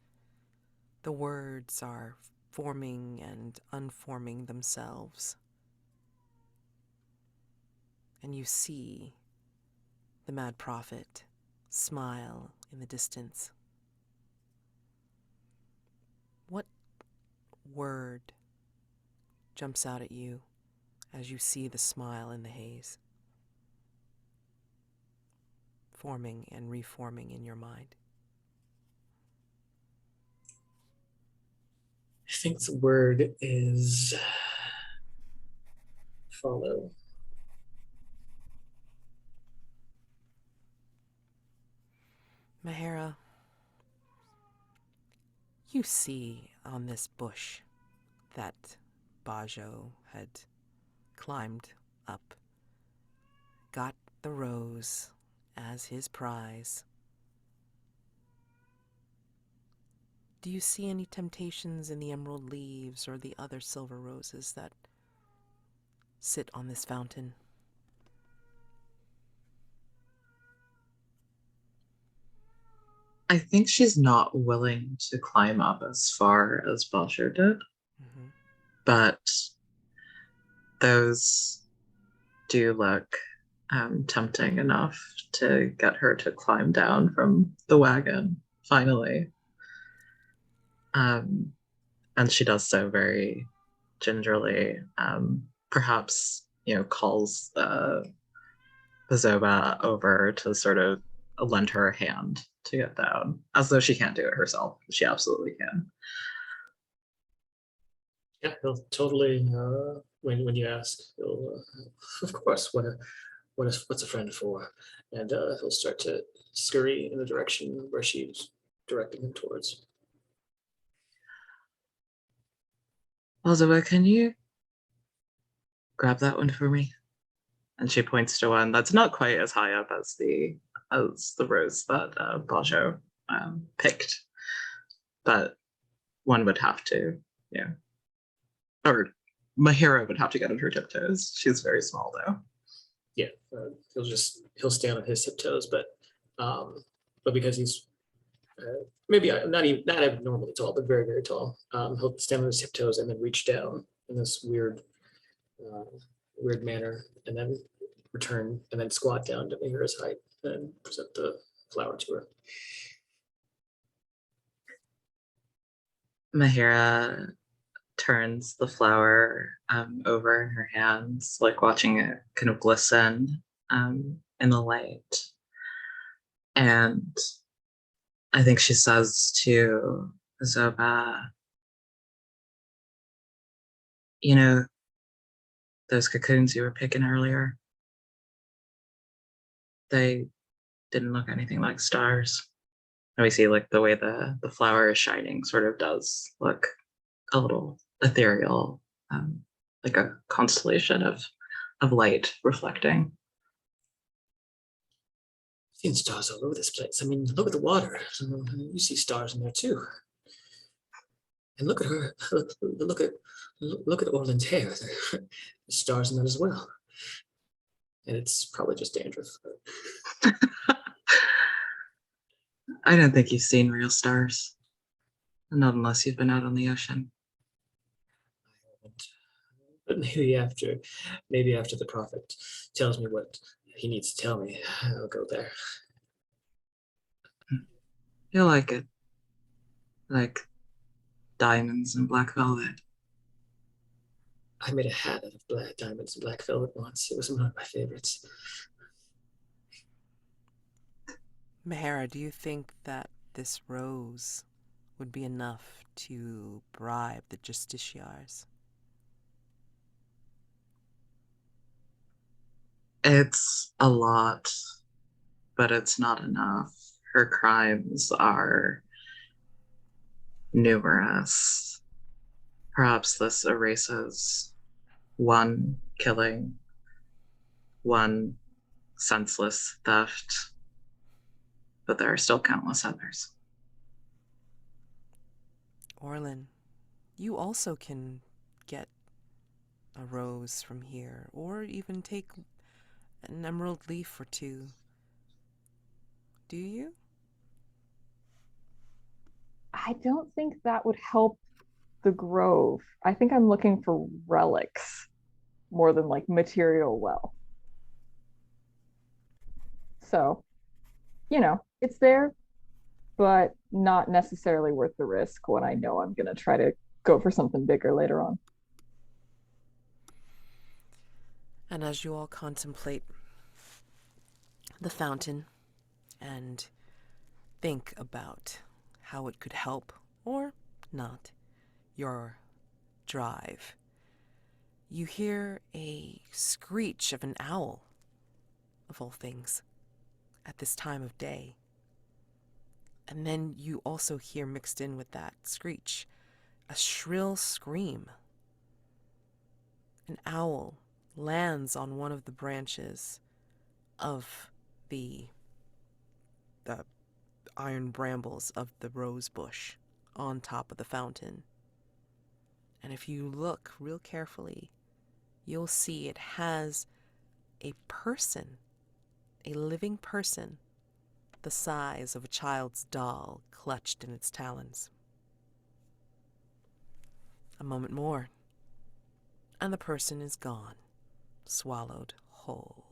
the words are forming and unforming themselves. And you see the mad prophet smile in the distance. What word jumps out at you as you see the smile in the haze, forming and reforming in your mind? I think the word is follow. Mahera, you see on this bush that Baso had climbed up, got the rose as his prize. Do you see any temptations in the emerald leaves or the other silver roses that sit on this fountain? I think she's not willing to climb up as far as Belcher did, but those do look tempting enough to get her to climb down from the wagon, finally. And she does so very gingerly, perhaps, calls Bozoba over to sort of lend her a hand to get down, as though she can't do it herself. She absolutely can. Yeah, he'll totally. When you ask, he'll of course. What's a friend for? And he'll start to scurry in the direction where she's directing him towards. Bozoba, can you grab that one for me? And she points to one that's not quite as high up as the rose that Bajo picked, but one would have to, or Mahera would have to get on her tiptoes. She's very small though. Yeah, he'll stand on his tiptoes, but because he's maybe not abnormally tall, but very, very tall, he'll stand on his tiptoes and then reach down in this weird manner, and then return and then squat down to Mahera's height and present the flower to her. Mahera turns the flower over in her hands, like watching it kind of glisten in the light. And I think she says to Bozoba, you know, those cocoons you were picking earlier, they didn't look anything like stars. And we see like the way the flower is shining sort of does look a little ethereal, like a constellation of light reflecting. I've seen stars all over this place. I mean, look at the water. You see stars in there too. And look at her. Look at Orlen's hair. There's stars in that as well. And it's probably just dandruff. I don't think you've seen real stars. Not unless you've been out on the ocean. But maybe after the prophet tells me what he needs to tell me, I'll go there. You'll like it. Like diamonds and black velvet. I made a hat out of black diamonds and black velvet once. It was one of my favorites. Mahera, do you think that this rose would be enough to bribe the justiciars? It's a lot, but it's not enough. Her crimes are numerous. Perhaps this erases one killing, one senseless theft, but there are still countless others. Orlen, you also can get a rose from here, or even take an emerald leaf or two. Do you? I don't think that would help the grove. I think I'm looking for relics more than like material wealth. So, it's there, but not necessarily worth the risk when I know I'm going to try to go for something bigger later on. And as you all contemplate the fountain and think about how it could help or not your drive, you hear a screech of an owl, of all things, at this time of day. And then you also hear mixed in with that screech a shrill scream. An owl lands on one of the branches of the iron brambles of the rose bush on top of the fountain. And if you look real carefully, you'll see it has a person, a living person, the size of a child's doll clutched in its talons. A moment more, and the person is gone, swallowed whole.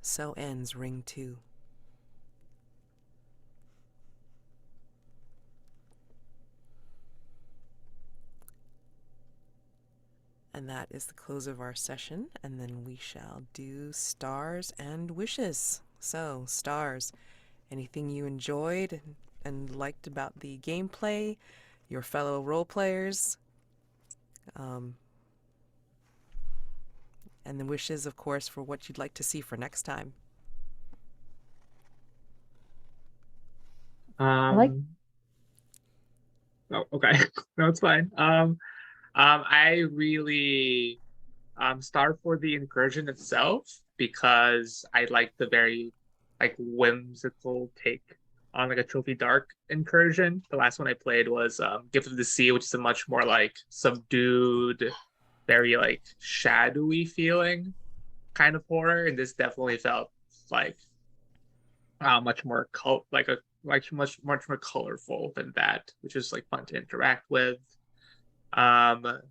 So ends Ring 2. And that is the close of our session, and then we shall do stars and wishes. So, stars, anything you enjoyed and liked about the gameplay, your fellow role players, and the wishes, of course, for what you'd like to see for next time. Oh, okay. No, it's fine. I really star for the incursion itself because I like the very whimsical take on like a Trophy Dark incursion. The last one I played was Gift of the Sea, which is a much more like subdued, very like shadowy feeling kind of horror, and this definitely felt like much more much more colorful than that, which is like fun to interact with. Um,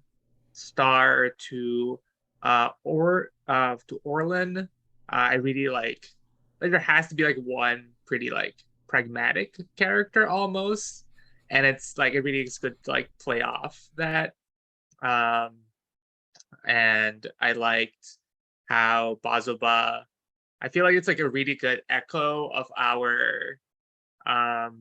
Star to Orlen. I really like there has to be like one pretty like pragmatic character almost, and it's like it really is good to like play off that. Um, and I liked how Bozoba. I feel like it's like a really good echo of our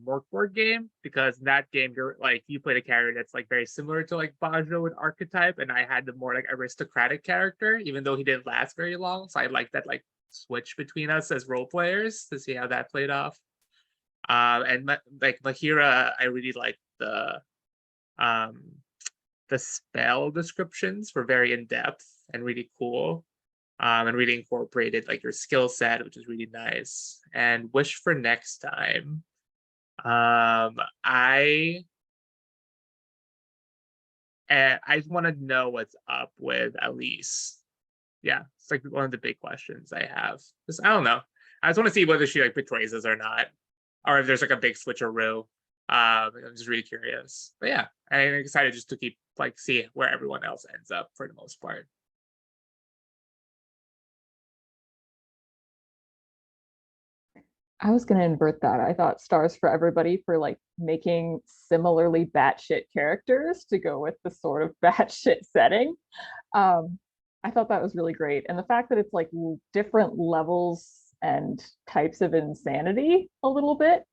work board game, because in that game you're like you played a character that's like very similar to like Bajo and archetype, and I had the more like aristocratic character, even though he didn't last very long. So I like that like switch between us as role players to see how that played off. And like Mahera, I really like um the spell descriptions were very in depth and really cool. And really incorporated like your skill set, which is really nice. And wish for next time. I just want to know what's up with Elise. Yeah, it's like one of the big questions I have. Just, I don't know. I just want to see whether she like betrays us or not, or if there's like a big switcheroo. I'm just really curious. But yeah, I'm excited just to keep like see where everyone else ends up for the most part. I was going to invert that. I thought stars for everybody for like making similarly batshit characters to go with the sort of batshit setting. I thought that was really great. And the fact that it's like different levels and types of insanity a little bit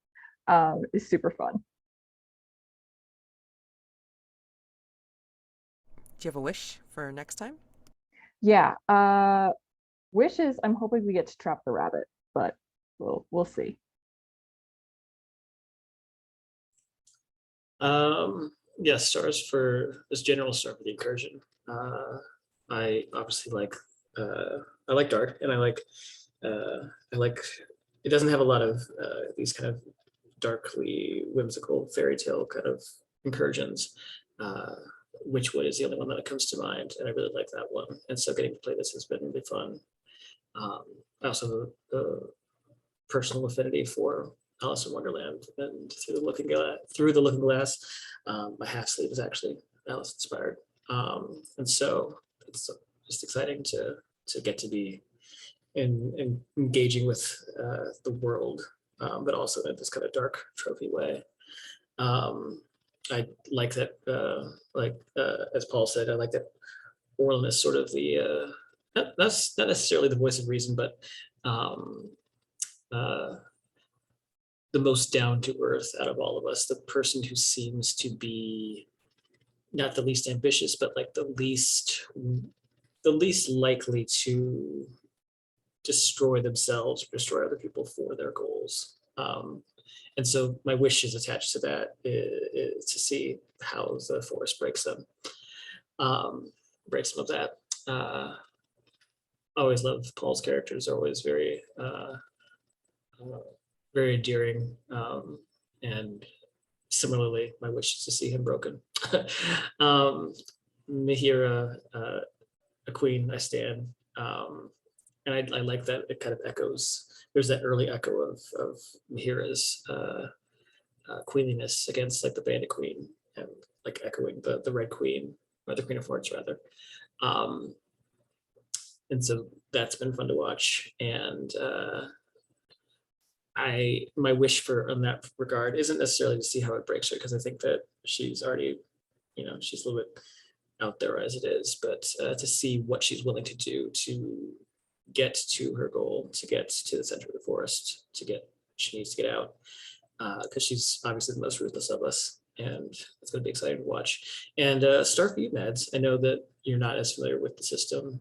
is super fun. Do you have a wish for next time? Yeah. Wishes, I'm hoping we get to trap the rabbit, but we'll see. Yeah, stars for this general star for the incursion. I obviously like I like dark, and I like it doesn't have a lot of these kind of darkly whimsical fairy tale kind of incursions. Witchwood is the only one that comes to mind, and I really like that one. And so getting to play this has been really fun. I also have a personal affinity for Alice in Wonderland, and through the Looking Glass, my half sleeve is actually Alice inspired, and so it's just exciting to get to be in engaging with the world, but also in this kind of dark trophy way. I like that, as Paul said, I like that Orlen is sort of the that's not necessarily the voice of reason, but the most down to earth out of all of us, the person who seems to be not the least ambitious, but like the least likely to destroy themselves or destroy other people for their goals. And so my wish is attached to that, is to see how the forest breaks them of that. I always love Paul's characters. They're always very very endearing, and similarly, my wish is to see him broken. Mahera, a queen, I stand, and I like that it kind of echoes. There's that early echo of Mahera's queenliness against like the Bandit Queen, and like echoing the Red Queen, or the Queen of Hearts rather. And so that's been fun to watch, and my wish for in that regard isn't necessarily to see how it breaks her, because I think that she's already, she's a little bit out there as it is, but to see what she's willing to do to get to her goal, to get to the center of the forest, she needs to get out, because she's obviously the most ruthless of us, and it's going to be exciting to watch. And Star for you, Mads, I know that you're not as familiar with the system,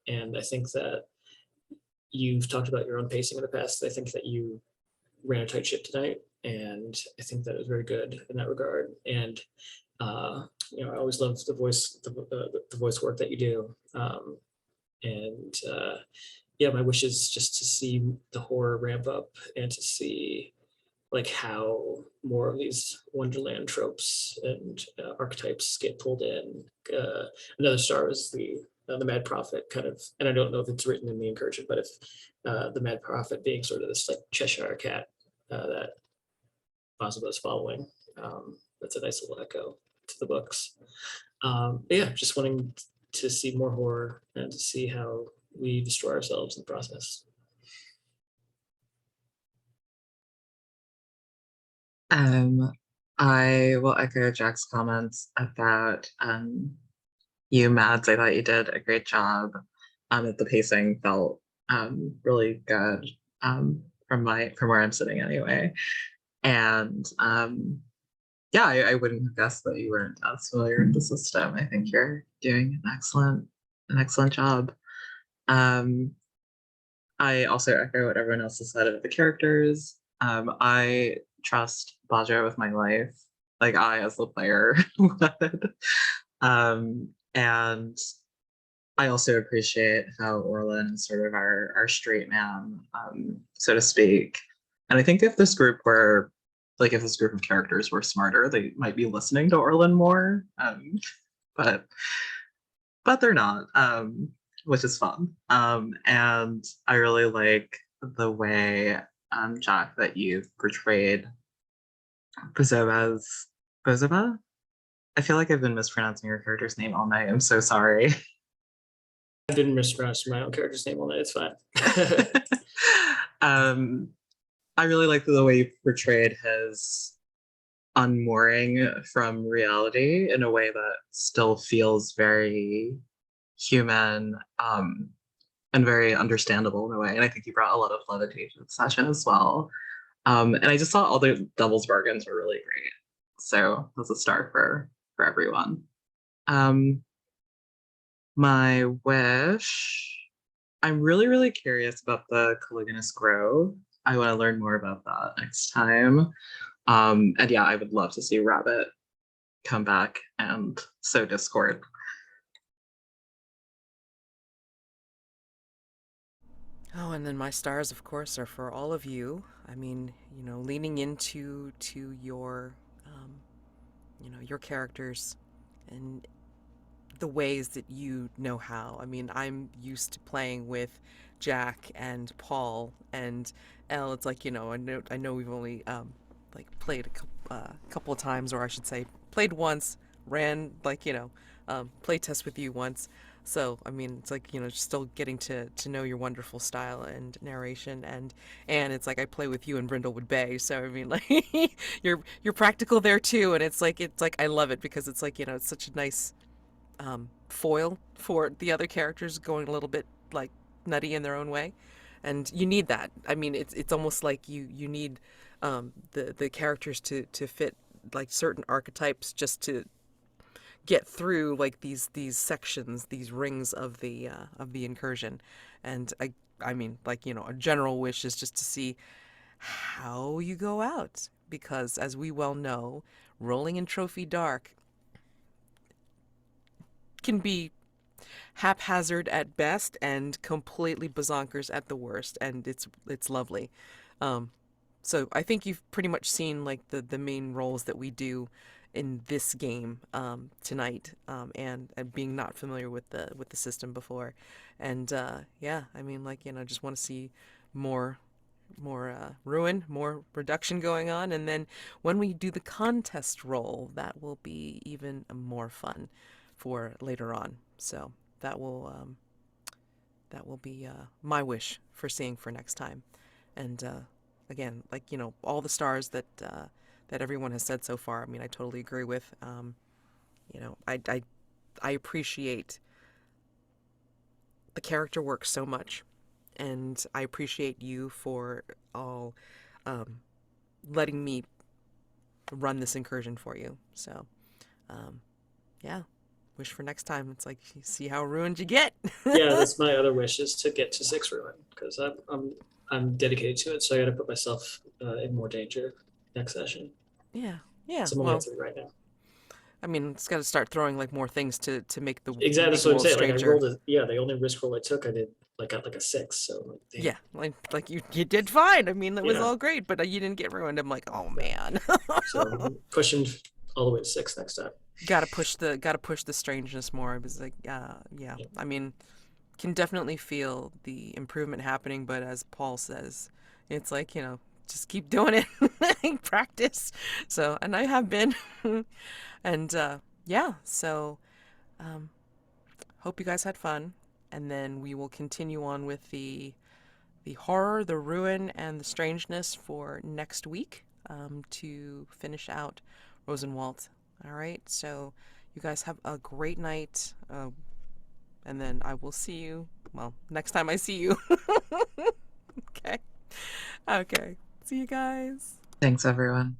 and I think that you've talked about your own pacing in the past. I think that you ran a tight ship tonight, and I think that it was very good in that regard. And I always love the voice work that you do. And yeah, my wish is just to see the horror ramp up, and to see like how more of these Wonderland tropes and archetypes get pulled in. Another star was the Mad Prophet kind of, and I don't know if it's written in the incursion, but if the Mad Prophet being sort of this like Cheshire cat that Bozoba is following. That's a nice little echo to the books. Yeah, just wanting to see more horror and to see how we destroy ourselves in the process. I will echo Jack's comments about you, Mads. I thought you did a great job. The pacing felt really good from where I'm sitting anyway. And yeah, I wouldn't have guessed that you weren't as familiar with the system. I think you're doing an excellent job. I also echo what everyone else has said about the characters. I trust Bajo with my life, like I as the player would. And I also appreciate how Orlen is sort of our straight man, so to speak. And I think if this group of characters were smarter, they might be listening to Orlen more. But they're not, which is fun. And I really like the way, Jack, that you've portrayed Bozoba. I feel like I've been mispronouncing your character's name all night. I'm so sorry. I've been mispronouncing my own character's name all night. It's fine. I really like the way you portrayed his unmooring from reality in a way that still feels very human, and very understandable in a way. And I think you brought a lot of levity to the session as well. And I just thought all the doubles bargains were really great. So that's a star for everyone. My wish, I'm really, really curious about the Caligulus Grove. I want to learn more about that next time. And yeah, I would love to see Rabbit come back and sow discord. Oh, and then my stars, of course, are for all of you. I mean, leaning into your, your characters and the ways that you know how. I mean, I'm used to playing with Jack and Paul and Elle. It's like, I know we've only played a couple of times, or I should say, played once, ran play test with you once. So, I mean, it's like, just still getting to know your wonderful style and narration, and it's like I play with you in Brindlewood Bay. So, I mean, like you're practical there too, and it's like I love it because it's like, it's such a nice foil for the other characters going a little bit like nutty in their own way, and you need that. I mean, it's almost like you need the characters to fit like certain archetypes just to get through like these sections, these rings of the incursion. And I mean, like, a general wish is just to see how you go out, because as we well know, rolling in Trophy Dark can be haphazard at best and completely bazonkers at the worst, and it's lovely. So I think you've pretty much seen like the main roles that we do in this game tonight, and being not familiar with the system before, and yeah, I mean, like, just want to see more ruin, more reduction going on, and then when we do the contest roll, that will be even more fun for later on. So that will be my wish for seeing for next time, and again, like, all the stars that everyone has said so far, I mean, I totally agree with. I appreciate the character work so much, and I appreciate you for all letting me run this incursion for you. So, yeah, wish for next time. It's like, you see how ruined you get. Yeah, that's my other wish, is to get to 6 ruin, because I'm dedicated to it. So I got to put myself in more danger next session. Yeah. So I'm only at 3 right now. I mean, it's got to start throwing like more things to make the Exactly, make that's what I'm world saying. stranger. Like I rolled the only risk roll I took, I did like got like a 6. So like, damn. Yeah, like you did fine. I mean, that was Yeah. all great, but you didn't get ruined. I'm like, oh man. So pushing all the way to 6 next time. gotta push the strangeness more. I was like, yeah. I mean, can definitely feel the improvement happening, but as Paul says, it's like, just keep doing it. Practice. So, and I have been. And yeah, so hope you guys had fun, and then we will continue on with the horror, the ruin, and the strangeness for next week, to finish out Rosenwald. All right, so you guys have a great night, and then I will see you, well, next time I see you. Okay. See you guys. Thanks, everyone.